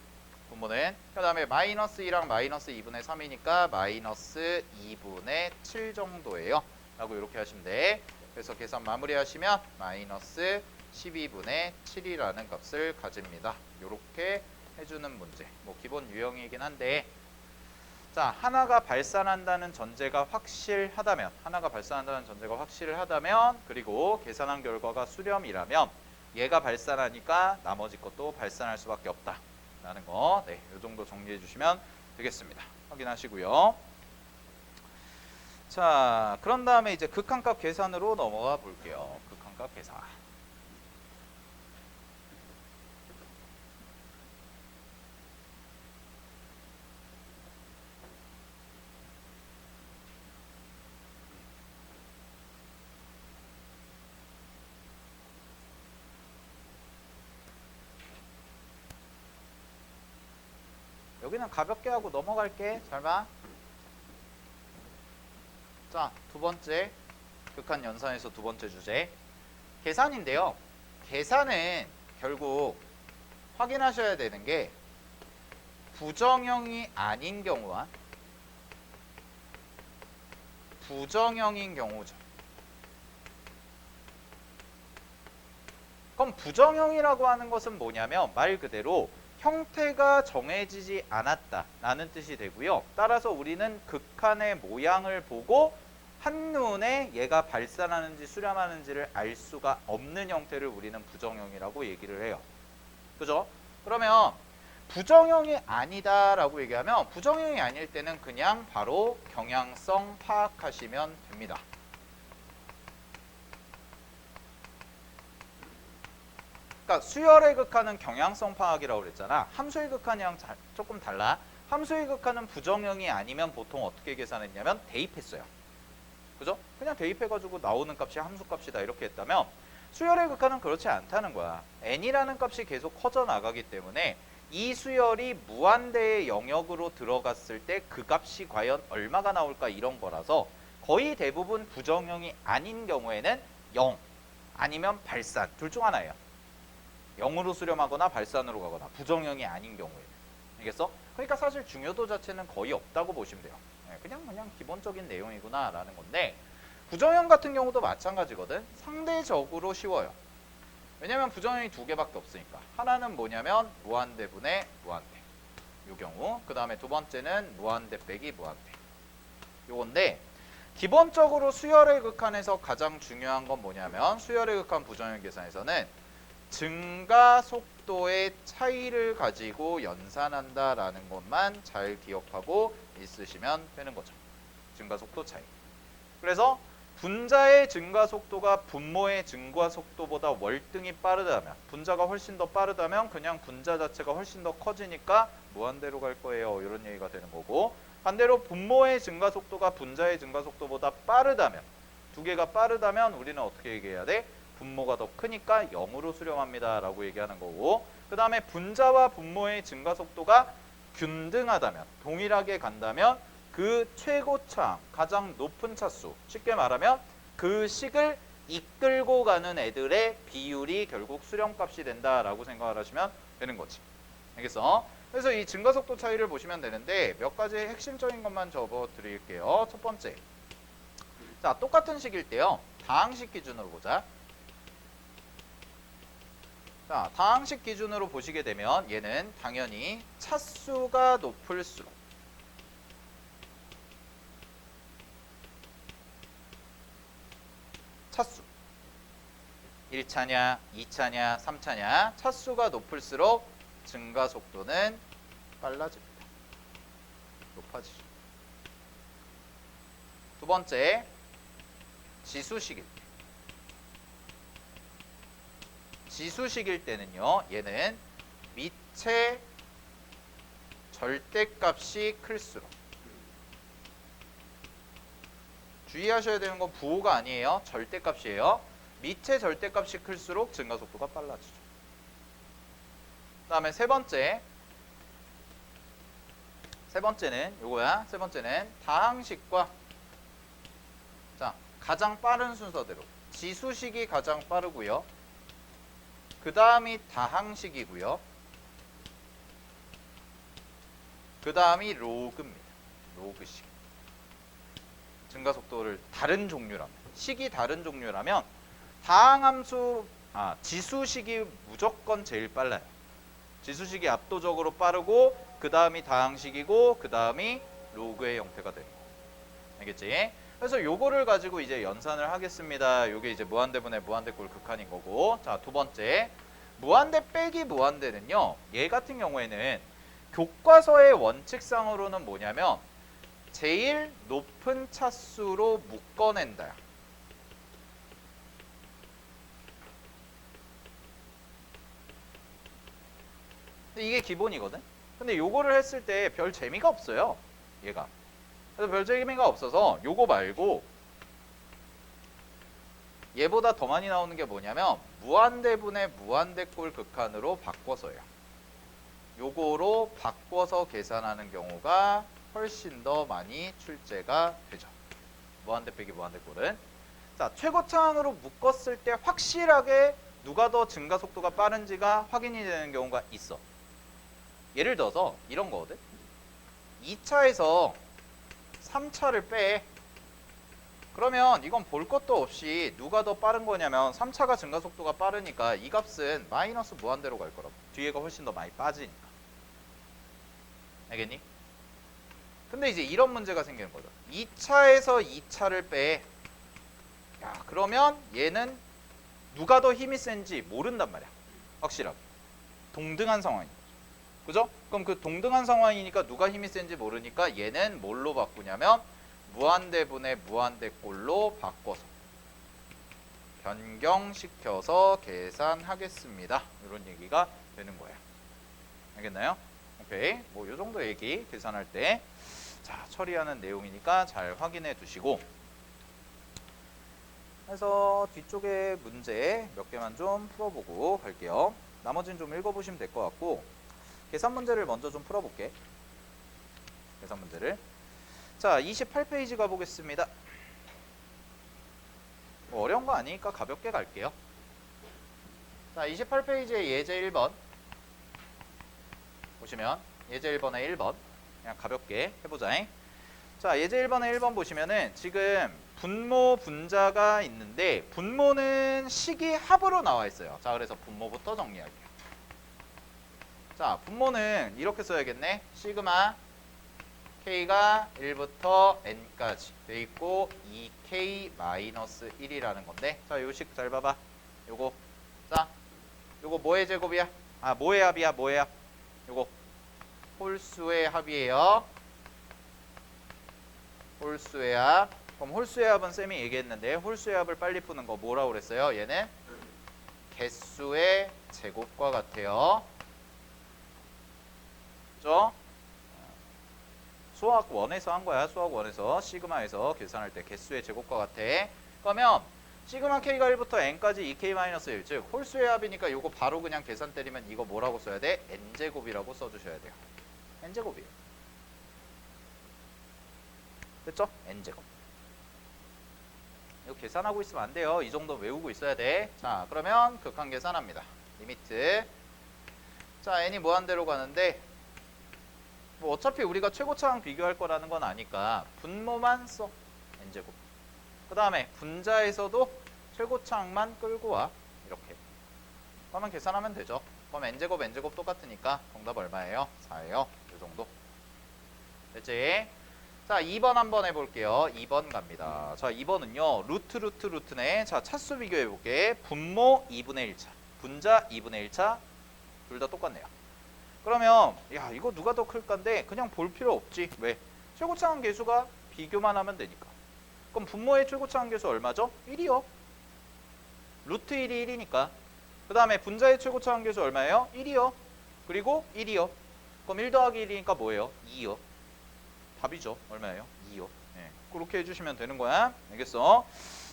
분모는. 그 다음에 마이너스 2랑 마이너스 2분의 3이니까 마이너스 2분의 7 정도예요. 라고 이렇게 하시면 돼. 그래서 계산 마무리 하시면 마이너스 12분의 7이라는 값을 가집니다. 이렇게 해주는 문제. 뭐 기본 유형이긴 한데, 자, 하나가 발산한다는 전제가 확실하다면, 그리고 계산한 결과가 수렴이라면 얘가 발산하니까 나머지 것도 발산할 수밖에 없다 라는 거, 네, 이 정도 정리해 주시면 되겠습니다. 확인하시고요. 자, 그런 다음에 이제 극한값 계산으로 넘어가 볼게요. 극한값 계산. 여기는 가볍게 하고 넘어갈게. 잘 봐. 자, 두 번째 극한 연산에서 두 번째 주제 계산인데요. 계산은 결국 확인하셔야 되는 게 부정형이 아닌 경우와 부정형인 경우죠. 그럼 부정형이라고 하는 것은 뭐냐면 말 그대로 형태가 정해지지 않았다라는 뜻이 되고요. 따라서 우리는 극한의 모양을 보고 한눈에 얘가 발산하는지 수렴하는지를 알 수가 없는 형태를 우리는 부정형이라고 얘기를 해요. 그죠? 그러면 부정형이 아니다라고 얘기하면 부정형이 아닐 때는 그냥 바로 경향성 파악하시면 됩니다. 그러니까 수열의 극한은 경향성 파악이라고 그랬잖아. 함수의 극한이랑 조금 달라. 함수의 극한은 부정형이 아니면 보통 어떻게 계산했냐면 대입했어요. 그죠? 그냥 대입해가지고 나오는 값이 함수값이다 이렇게 했다면 수열의 극한은 그렇지 않다는 거야. n이라는 값이 계속 커져 나가기 때문에 이 수열이 무한대의 영역으로 들어갔을 때 그 값이 과연 얼마가 나올까 이런 거라서 거의 대부분 부정형이 아닌 경우에는 0 아니면 발산 둘 중 하나예요. 0으로 수렴하거나 발산으로 가거나 부정형이 아닌 경우에는. 알겠어? 그러니까 사실 중요도 자체는 거의 없다고 보시면 돼요. 그냥 기본적인 내용이구나 라는 건데 부정형 같은 경우도 마찬가지거든. 상대적으로 쉬워요. 왜냐면 부정형이 두 개밖에 없으니까. 하나는 뭐냐면 무한대분의 무한대 요 경우, 그 다음에 두 번째는 무한대 빼기 무한대 요건데 기본적으로 수열의 극한에서 가장 중요한 건 뭐냐면 수열의 극한 부정형 계산에서는 증가 속도의 차이를 가지고 연산한다라는 것만 잘 기억하고 있으시면 되는 거죠. 증가 속도 차이. 그래서 분자의 증가 속도가 분모의 증가 속도보다 월등히 빠르다면, 분자가 훨씬 더 빠르다면 그냥 분자 자체가 훨씬 더 커지니까 무한대로 갈 거예요. 이런 얘기가 되는 거고, 반대로 분모의 증가 속도가 분자의 증가 속도보다 빠르다면, 두 개가 빠르다면 우리는 어떻게 얘기해야 돼? 분모가 더 크니까 0으로 수렴합니다 라고 얘기하는 거고, 그 다음에 분자와 분모의 증가 속도가 균등하다면, 동일하게 간다면 그 최고차, 가장 높은 차수, 쉽게 말하면 그 식을 이끌고 가는 애들의 비율이 결국 수렴값이 된다라고 생각을 하시면 되는 거지. 알겠어? 그래서 이 증가속도 차이를 보시면 되는데 몇 가지 핵심적인 것만 적어 드릴게요. 첫 번째, 자, 똑같은 식일 때요, 다항식 기준으로 보자. 자, 다항식 기준으로 보시게 되면 얘는 당연히 차수가 높을수록 차수 1차냐 2차냐 3차냐 차수가 높을수록 증가 속도는 빨라집니다. 높아지죠. 두 번째, 지수식일 때. 지수식일 때는요, 얘는 밑의 절대값이 클수록, 주의하셔야 되는 건 부호가 아니에요. 절대값이에요. 밑의 절대값이 클수록 증가속도가 빨라지죠. 그 다음에 세 번째는 요거야. 세 번째는 다항식과, 자, 가장 빠른 순서대로 지수식이 가장 빠르고요, 그 다음이 다항식이고요, 그 다음이 로그입니다. 로그식. 증가속도를 다른 종류라면, 식이 다른 종류라면 다항함수, 지수식이 무조건 제일 빨라요. 지수식이 압도적으로 빠르고 그 다음이 다항식이고 그 다음이 로그의 형태가 되는 거예요. 알겠지? 그래서 요거를 가지고 이제 연산을 하겠습니다. 요게 이제 무한대분의 무한대꼴 극한인 거고. 자, 두 번째. 무한대 빼기 무한대는요. 얘 같은 경우에는 교과서의 원칙상으로는 뭐냐면 제일 높은 차수로 묶어낸다. 근데 이게 기본이거든. 근데 요거를 했을 때 별 재미가 없어요. 얘가. 그래서 별 재미가 없어서 요거 말고 얘보다 더 많이 나오는 게 뭐냐면 무한대분의 무한대꼴 극한으로 바꿔서요. 요거로 바꿔서 계산하는 경우가 훨씬 더 많이 출제가 되죠. 무한대 빼기 무한대꼴은. 자, 최고차항으로 묶었을 때 확실하게 누가 더 증가 속도가 빠른지가 확인이 되는 경우가 있어. 예를 들어서 이런 거거든. 2차에서 3차를 빼. 그러면 이건 볼 것도 없이 누가 더 빠른 거냐면 3차가 증가 속도가 빠르니까 이 값은 마이너스 무한대로 갈 거라고. 뒤에가 훨씬 더 많이 빠지니까. 알겠니? 근데 이제 이런 문제가 생기는 거죠. 2차에서 2차를 빼. 야, 그러면 얘는 누가 더 힘이 센지 모른단 말이야. 확실하게. 동등한 상황인 거죠. 그죠? 그럼 그 동등한 상황이니까 누가 힘이 센지 모르니까 얘는 뭘로 바꾸냐면 무한대분의 무한대꼴로 바꿔서 변경시켜서 계산하겠습니다. 이런 얘기가 되는 거예요. 알겠나요? 오케이. 뭐 요 정도 얘기 계산할 때 자, 처리하는 내용이니까 잘 확인해 두시고, 그래서 뒤쪽에 문제 몇 개만 좀 풀어보고 갈게요. 나머지는 좀 읽어보시면 될 것 같고, 계산 문제를 먼저 좀 풀어볼게. 계산 문제를. 자, 28페이지 가보겠습니다. 뭐 어려운 거 아니니까 가볍게 갈게요. 자, 28페이지에 예제 1번 보시면 예제 1번에 1번 그냥 가볍게 해보자. 자, 예제 1번에 1번 보시면은 지금 분모 분자가 있는데 분모는 식이 합으로 나와 있어요. 자, 그래서 분모부터 정리할게요. 자, 분모는 이렇게 써야겠네. 시그마 K가 1부터 N까지 돼 있고 2K-1이라는 건데, 자, 요 식 잘 봐봐. 요거. 자, 요거 뭐의 제곱이야? 뭐의 합이야? 뭐의 합? 요거 홀수의 합이에요. 홀수의 합. 그럼 홀수의 합은 쌤이 얘기했는데 홀수의 합을 빨리 푸는 거 뭐라고 그랬어요? 얘는 개수의 제곱과 같아요. 그죠? 수학 1에서 한 거야. 수학 1에서 시그마에서 계산할 때 개수의 제곱과 같아. 그러면 시그마 K가 1부터 N까지 2K-1, 즉 홀수의 합이니까 요거 바로 그냥 계산 때리면 이거 뭐라고 써야 돼? N제곱이라고 써주셔야 돼요. N제곱이에요. 됐죠? N제곱. 이거 계산하고 있으면 안 돼요. 이 정도 외우고 있어야 돼. 자, 그러면 극한 계산합니다. 리미트. 자, N이 무한대로 가는데 뭐 어차피 우리가 최고차항 비교할 거라는 건 아니까 분모만 써. N제곱. 그 다음에 분자에서도 최고차항만 끌고 와. 이렇게. 그러면 계산하면 되죠. 그럼 N제곱, N제곱 똑같으니까 정답 얼마예요? 4예요. 이 정도. 됐지? 자, 2번 한번 해볼게요. 2번 갑니다. 자, 2번은요. 루트네. 자, 차수 비교해볼게. 분모 2분의 1차. 분자 2분의 1차. 둘 다 똑같네요. 그러면 야, 이거 누가 더 클까인데 그냥 볼 필요 없지. 왜? 최고차항 계수가 비교만 하면 되니까. 그럼 분모의 최고차항 계수 얼마죠? 1이요. 루트 1이 1이니까. 그 다음에 분자의 최고차항 계수 얼마예요? 1이요. 그리고 1이요. 그럼 1 더하기 1이니까 뭐예요? 2요. 답이죠. 얼마예요? 2요. 네. 그렇게 해주시면 되는 거야. 알겠어?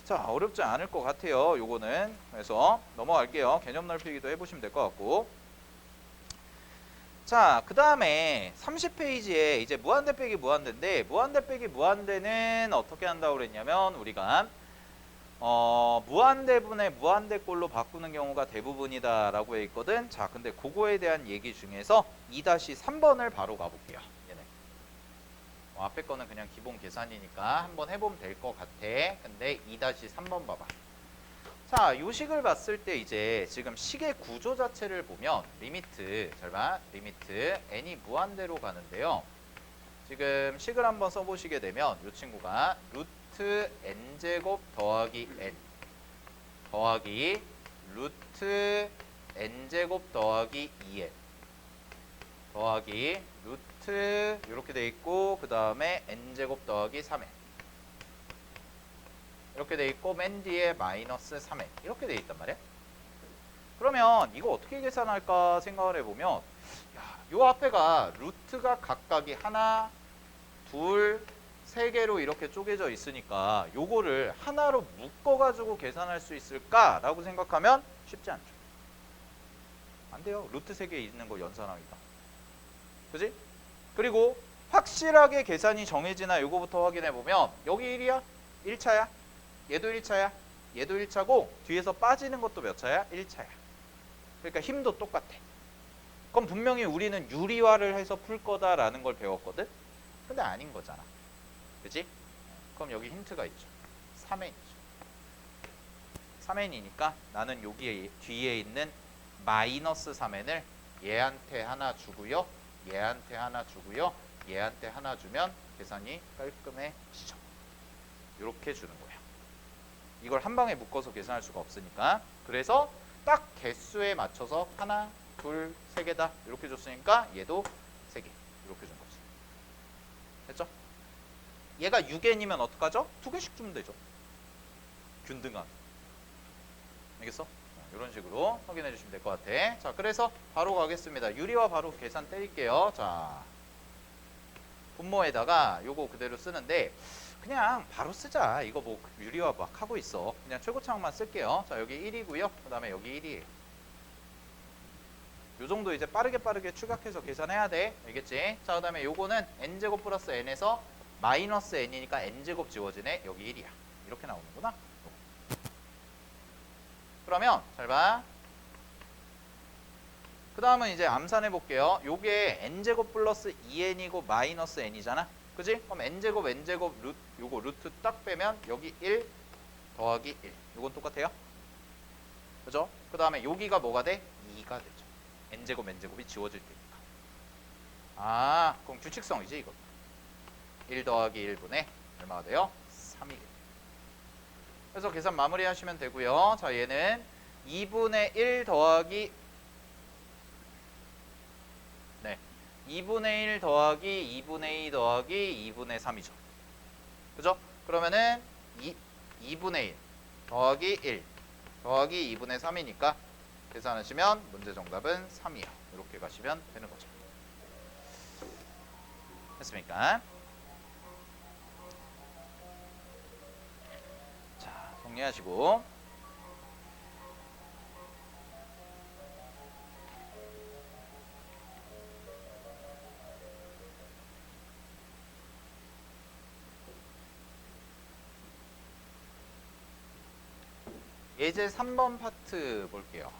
자, 어렵지 않을 것 같아요. 요거는. 그래서 넘어갈게요. 개념 넓히기도 해보시면 될 것 같고. 자, 그 다음에 30페이지에 이제 무한대 빼기 무한대인데, 무한대 빼기 무한대는 어떻게 한다고 그랬냐면 우리가 무한대분의 무한대꼴로 바꾸는 경우가 대부분이다 라고 해 있거든. 자, 근데 그거에 대한 얘기 중에서 2-3번을 바로 가볼게요. 얘는 앞에 거는 그냥 기본 계산이니까 한번 해보면 될 것 같아. 근데 2-3번 봐봐. 자, 요 식을 봤을 때 이제 지금 식의 구조 자체를 보면 리미트, 잘 봐. 리미트 n이 무한대로 가는데요. 지금 식을 한번 써보시게 되면 이 친구가 루트 n제곱 더하기 n 더하기 루트 n제곱 더하기 2n 더하기 루트 이렇게 돼 있고 그 다음에 n제곱 더하기 3n 이렇게 돼 있고 맨 뒤에 마이너스 3n 이렇게 돼 있단 말이야. 그러면 이거 어떻게 계산할까 생각을 해보면 요 앞에가 루트가 각각이 하나, 둘, 세 개로 이렇게 쪼개져 있으니까 요거를 하나로 묶어가지고 계산할 수 있을까라고 생각하면 쉽지 않죠. 안 돼요. 루트 3개 있는 거 연산하기가. 그지? 그리고 확실하게 계산이 정해지나 요거부터 확인해 보면 여기 1이야? 1차야? 얘도 1차야? 얘도 1차고 뒤에서 빠지는 것도 몇 차야? 1차야. 그러니까 힘도 똑같아. 그럼 분명히 우리는 유리화를 해서 풀 거다라는 걸 배웠거든? 근데 아닌 거잖아. 그지? 그럼 여기 힌트가 있죠. 3n이죠. 3n이니까 나는 여기 뒤에 있는 마이너스 3n을 얘한테 하나 주고요. 얘한테 하나 주고요. 얘한테 하나 주면 계산이 깔끔해지죠. 이렇게 주는 거예요. 이걸 한 방에 묶어서 계산할 수가 없으니까. 그래서 딱 개수에 맞춰서 하나, 둘, 세 개다 이렇게 줬으니까 얘도 세 개 이렇게 준 거지. 됐죠? 얘가 6n이면 어떡하죠? 2개씩 주면 되죠. 균등한. 알겠어? 이런 식으로 확인해 주시면 될 것 같아. 자, 그래서 바로 가겠습니다. 유리화 바로 계산 때릴게요. 자, 분모에다가 요거 그대로 쓰는데 그냥 바로 쓰자. 이거 뭐 유리화 막 하고 있어. 그냥 최고차항만 쓸게요. 자, 여기 1이고요. 그 다음에 여기 1이에요. 요 정도 이제 빠르게 추각해서 계산해야 돼. 알겠지? 자, 그 다음에 요거는 n제곱 플러스 n에서 마이너스 n이니까 n제곱 지워지네. 여기 1이야. 이렇게 나오는구나. 그러면 잘 봐. 그 다음은 이제 암산해 볼게요. 요게 n제곱 플러스 2n이고 마이너스 n이잖아. 그지? 그럼 n제곱 요거 루트 딱 빼면 여기 1 더하기 1. 요건 똑같아요. 그죠? 그 다음에 여기가 뭐가 돼? 2가 되죠. n제곱이 지워질 테니까. 아, 그럼 규칙성이지 이거. 1 더하기 1분의 얼마가 돼요? 3이. 그래서 계산 마무리 하시면 되고요. 자, 얘는 2분의 1 더하기 2분의 1 더하기 2분의 2 더하기 2분의 3이죠. 그죠? 그러면은 2분의 1 더하기 1 더하기 2분의 3이니까 계산하시면 문제 정답은 3이요. 이렇게 가시면 되는 거죠. 됐습니까? 자, 정리하시고 예제 3번 파트 볼게요.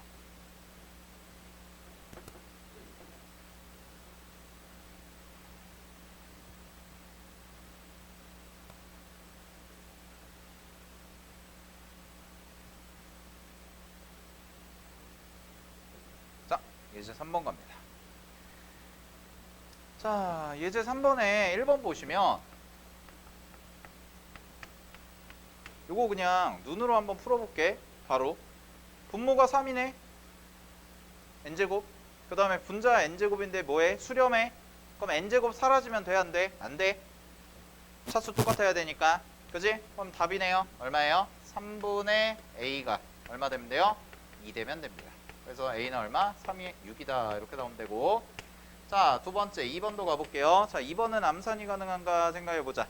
자, 예제 3번 갑니다. 자, 예제 3번에 1번 보시면 요거 그냥 눈으로 한번 풀어볼게. 바로 분모가 3이네. n제곱. 그 다음에 분자 n제곱인데 뭐해? 수렴해. 그럼 n제곱 사라지면 돼? 안 돼? 안 돼. 차수 똑같아야 되니까. 그지? 그럼 답이네요. 얼마예요? 3분의 a가 얼마 되면 돼요? 2 되면 됩니다. 그래서 a는 얼마? 3이 6이다. 이렇게 나오면 되고. 자, 두 번째 2번도 가볼게요. 자, 2번은 암산이 가능한가 생각해보자.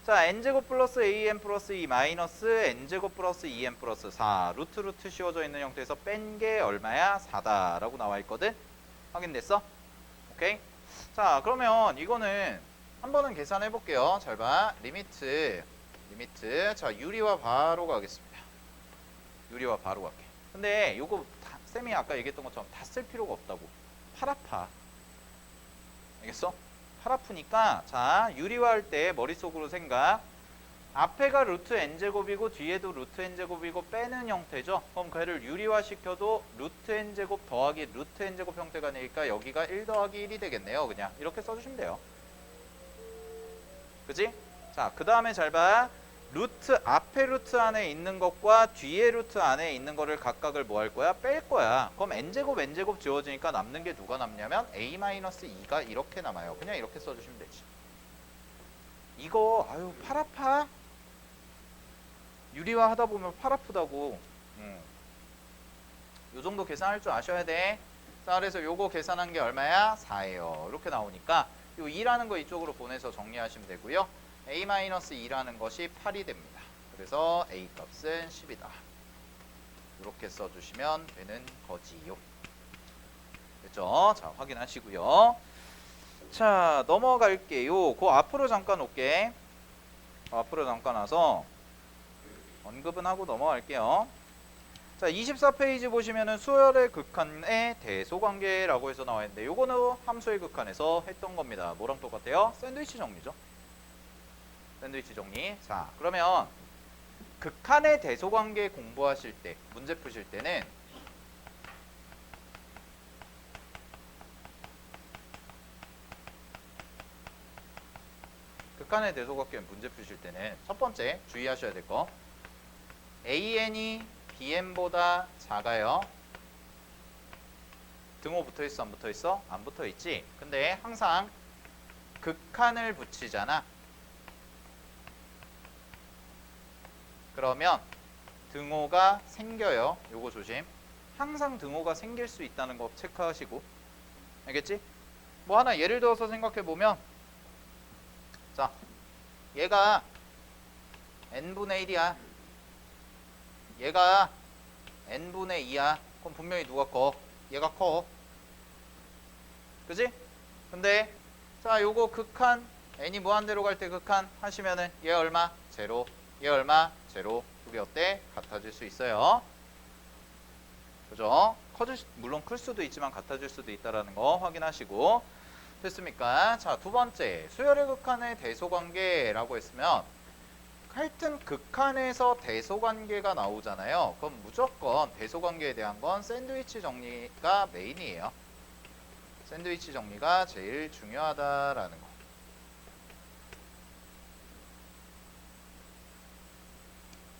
자, n제곱 플러스 an 플러스 2 마이너스 n제곱 플러스 2n 플러스 4 루트 씌워져 있는 형태에서 뺀 게 얼마야? 4다 라고 나와 있거든. 확인됐어? 오케이. 자, 그러면 이거는 한 번은 계산해 볼게요. 잘 봐. 리미트. 자, 유리화 바로 가겠습니다. 유리화 바로 갈게. 근데 요거 쌤이 아까 얘기했던 것처럼 다 쓸 필요가 없다고. 팔 아파. 알겠어? 팔 아프니까 자 유리화할 때 머릿속으로 생각. 앞에가 루트 n제곱이고 뒤에도 루트 n제곱이고 빼는 형태죠. 그럼 걔를 유리화시켜도 루트 n제곱 더하기 루트 n제곱 형태가 되니까 여기가 1 더하기 1이 되겠네요. 그냥 이렇게 써주시면 돼요. 그지? 자, 그 다음에 잘 봐. 루트 앞에 루트 안에 있는 것과 뒤에 루트 안에 있는 거를 각각을 뭐 할 거야? 뺄 거야. 그럼 n제곱 지워지니까 남는 게 누가 남냐면 a-2가 이렇게 남아요. 그냥 이렇게 써주시면 되지. 이거 아유 팔 아파. 유리화 하다 보면 팔 아프다고. 요 정도 계산할 줄 아셔야 돼. 자, 그래서 요거 계산한 게 얼마야? 4예요. 이렇게 나오니까 요 2라는 거 이쪽으로 보내서 정리하시면 되고요. a-2라는 것이 8이 됩니다. 그래서 a 값은 10이다. 이렇게 써주시면 되는 거지요. 됐죠? 자, 확인하시고요. 자, 넘어갈게요. 그 앞으로 잠깐 올게. 앞으로 잠깐 와서 언급은 하고 넘어갈게요. 자, 24페이지 보시면은 수열의 극한의 대소관계라고 해서 나와 있는데 요거는 함수의 극한에서 했던 겁니다. 뭐랑 똑같아요? 샌드위치 정리죠. 샌드위치 정리. 자, 그러면 극한의 대소관계 공부하실 때, 문제 푸실 때는 극한의 대소관계 문제 푸실 때는 첫 번째 주의하셔야 될 거, an이 bn보다 작아요. 등호 붙어있어 안 붙어있어? 안 붙어있지. 근데 항상 극한을 붙이잖아. 그러면 등호가 생겨요. 요거 조심. 항상 등호가 생길 수 있다는 거 체크하시고. 알겠지? 뭐 하나 예를 들어서 생각해보면, 자, 얘가 n분의 1이야. 얘가 n분의 2야. 그럼 분명히 누가 커? 얘가 커. 그지? 근데 자, 요거 극한, n이 무한대로 갈 때 극한 하시면은 얘 얼마? 제로. 얘 얼마? 제로. 두 개 어때? 같아질 수 있어요. 그죠? 물론 클 수도 있지만 같아질 수도 있다라는 거 확인하시고. 됐습니까? 자, 두 번째 수열의 극한의 대소관계라고 했으면 하여튼 극한에서 대소관계가 나오잖아요. 그럼 무조건 대소관계에 대한 건 샌드위치 정리가 메인이에요. 샌드위치 정리가 제일 중요하다라는 거.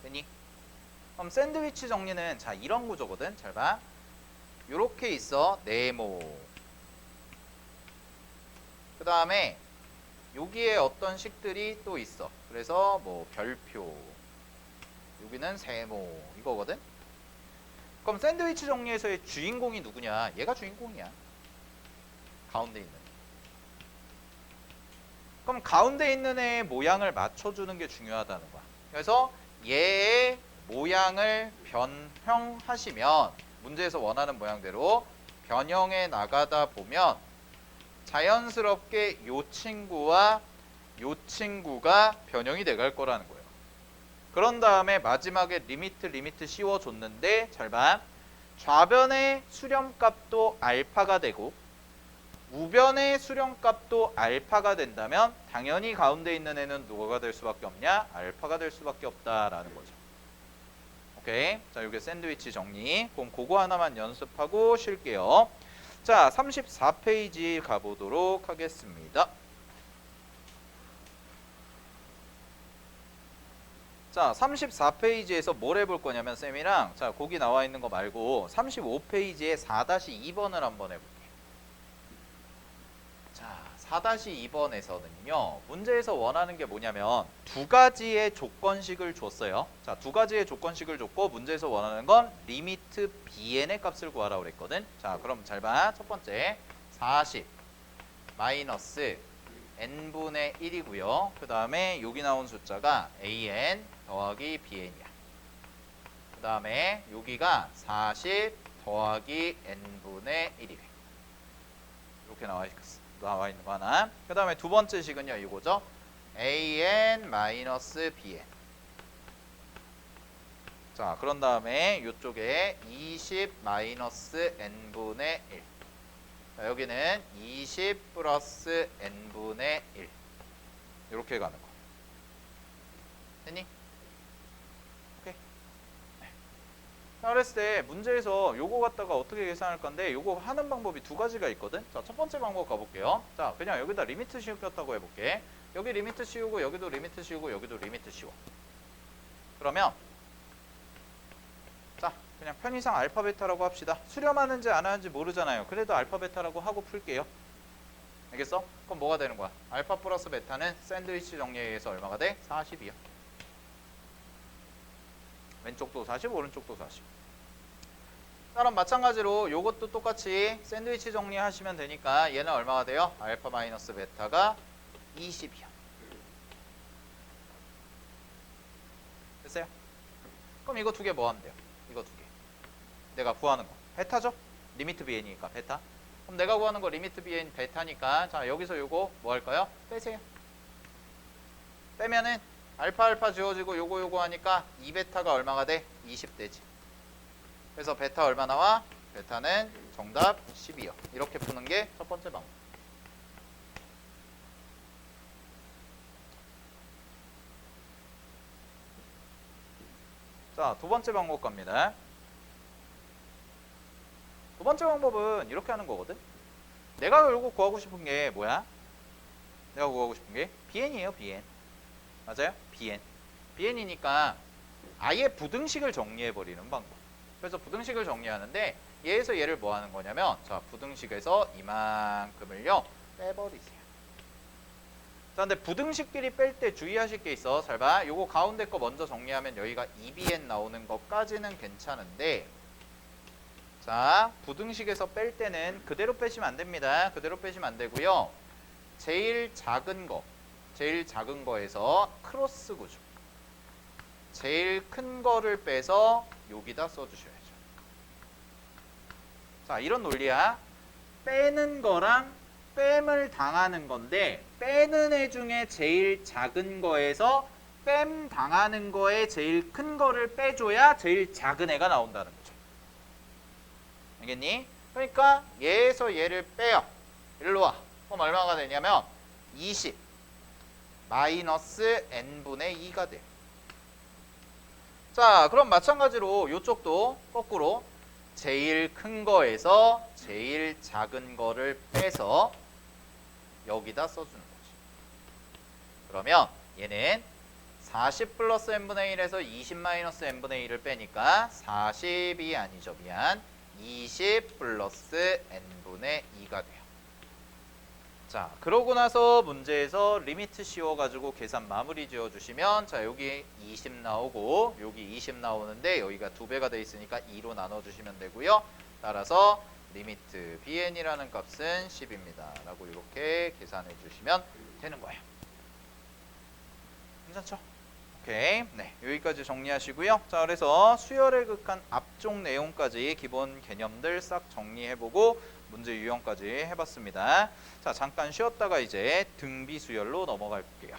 됐니? 그럼 샌드위치 정리는 자, 이런 구조거든. 잘 봐. 요렇게 있어. 네모. 그 다음에 여기에 어떤 식들이 또 있어. 그래서 뭐 별표, 여기는 세모 이거거든. 그럼 샌드위치 정리에서의 주인공이 누구냐? 얘가 주인공이야. 가운데 있는. 그럼 가운데 있는 애의 모양을 맞춰주는 게 중요하다는 거야. 그래서 얘의 모양을 변형하시면 문제에서 원하는 모양대로 변형해 나가다 보면 자연스럽게 요 친구와 요 친구가 변형이 돼갈 거라는 거예요. 그런 다음에 마지막에 리미트 씌워줬는데 잘 봐. 좌변의 수렴값도 알파가 되고 우변의 수렴값도 알파가 된다면 당연히 가운데 있는 애는 누가 될 수밖에 없냐? 알파가 될 수밖에 없다라는 거죠. 오케이. 자, 이게 샌드위치 정리. 그럼 그거 하나만 연습하고 쉴게요. 자, 34페이지 가보도록 하겠습니다. 자, 34페이지에서 뭘 해볼 거냐면 쌤이랑 자, 거기 나와 있는 거 말고 35페이지에 4-2번을 한번 해볼게요. 자, 4-2번에서는요. 문제에서 원하는 게 뭐냐면 두 가지의 조건식을 줬어요. 자, 두 가지의 조건식을 줬고 문제에서 원하는 건 리미트 bn의 값을 구하라고 그랬거든. 자, 그럼 잘 봐. 첫 번째 40 마이너스 n분의 1이고요. 그 다음에 여기 나온 숫자가 an 더하기 bn이야. 그 다음에 여기가 40 더하기 n분의 1이래. 이렇게 나와 있는 거 하나. 그 다음에 두 번째 식은요, 이거죠. an 마이너스 bn. 자, 그런 다음에 이쪽에 20 마이너스 n분의 1. 자, 여기는 20 플러스 n분의 1 이렇게 가는 거. 됐니? 오케이. 네. 자, 그랬을 때 문제에서 요거 갖다가 어떻게 계산할 건데 요거 하는 방법이 두 가지가 있거든. 자, 첫 번째 방법 가볼게요. 자, 그냥 여기다 리미트 씌웠다고 해볼게. 여기 리미트 씌우고 여기도 리미트 씌우고 여기도 리미트 씌워. 그러면 자, 그냥 편의상 알파 베타라고 합시다. 수렴하는지 안 하는지 모르잖아요. 그래도 알파 베타라고 하고 풀게요. 알겠어? 그럼 뭐가 되는 거야? 알파 플러스 베타는 샌드위치 정리에 의해서 얼마가 돼? 40이요. 왼쪽도 40, 오른쪽도 40. 자, 그럼 마찬가지로 요것도 똑같이 샌드위치 정리하시면 되니까 얘는 얼마가 돼요? 알파 마이너스 베타가 20이요. 됐어요? 그럼 이거 두 개 뭐 하면 돼요? 이거 두 개. 내가 구하는 거. 베타죠? 리미트 bn이니까 베타. 그럼 내가 구하는 거 리미트 bn 베타니까 자, 여기서 요거 뭐 할까요? 빼세요. 빼면은 알파 알파 지워지고 요거 하니까 2베타가 얼마가 돼? 20 되지. 그래서 베타 얼마 나와? 베타는 정답 12요. 이렇게 푸는 게 첫 번째 방법. 자, 두 번째 방법 갑니다. 두 번째 방법은 이렇게 하는 거거든. 내가 결국 구하고 싶은 게 뭐야? 내가 구하고 싶은 게 bn이에요, bn. 맞아요? bn. bn이니까 아예 부등식을 정리해 버리는 방법. 그래서 부등식을 정리하는데 얘에서 얘를 뭐 하는 거냐면 자, 부등식에서 이만큼을요 빼버리세요. 자, 근데 부등식끼리 뺄 때 주의하실 게 있어. 잘 봐. 요거 가운데 거 먼저 정리하면 여기가 2bn 나오는 것까지는 괜찮은데 자, 부등식에서 뺄 때는 그대로 빼시면 안 됩니다. 그대로 빼시면 안 되고요. 제일 작은 거에서 크로스 구조. 제일 큰 거를 빼서 여기다 써주셔야죠. 자, 이런 논리야. 빼는 거랑 뺨을 당하는 건데 빼는 애 중에 제일 작은 거에서 뺨 당하는 거에 제일 큰 거를 빼줘야 제일 작은 애가 나온다는 거죠. 알겠니? 그러니까 얘에서 얘를 빼요. 일로 와. 그럼 얼마가 되냐면 20 마이너스 n분의 2가 돼요. 자, 그럼 마찬가지로 이쪽도 거꾸로 제일 큰 거에서 제일 작은 거를 빼서 여기다 써주는 거지. 그러면 얘는 40 플러스 n분의 1에서 20 마이너스 n분의 1을 빼니까 40이 아니죠. 미안. 20 플러스 n분의 2가 돼요. 자, 그러고 나서 문제에서 리미트 씌워가지고 계산 마무리 지어주시면 자, 여기 20 나오고 여기 20 나오는데 여기가 2배가 돼 있으니까 2로 나눠주시면 되고요. 따라서 리미트 bn이라는 값은 10입니다. 라고 이렇게 계산해 주시면 되는 거예요. 괜찮죠? 오케이. 네, 여기까지 정리하시고요. 자, 그래서 수열의 극한 앞쪽 내용까지 기본 개념들 싹 정리해보고 문제 유형까지 해봤습니다. 자, 잠깐 쉬었다가 이제 등비 수열로 넘어갈게요.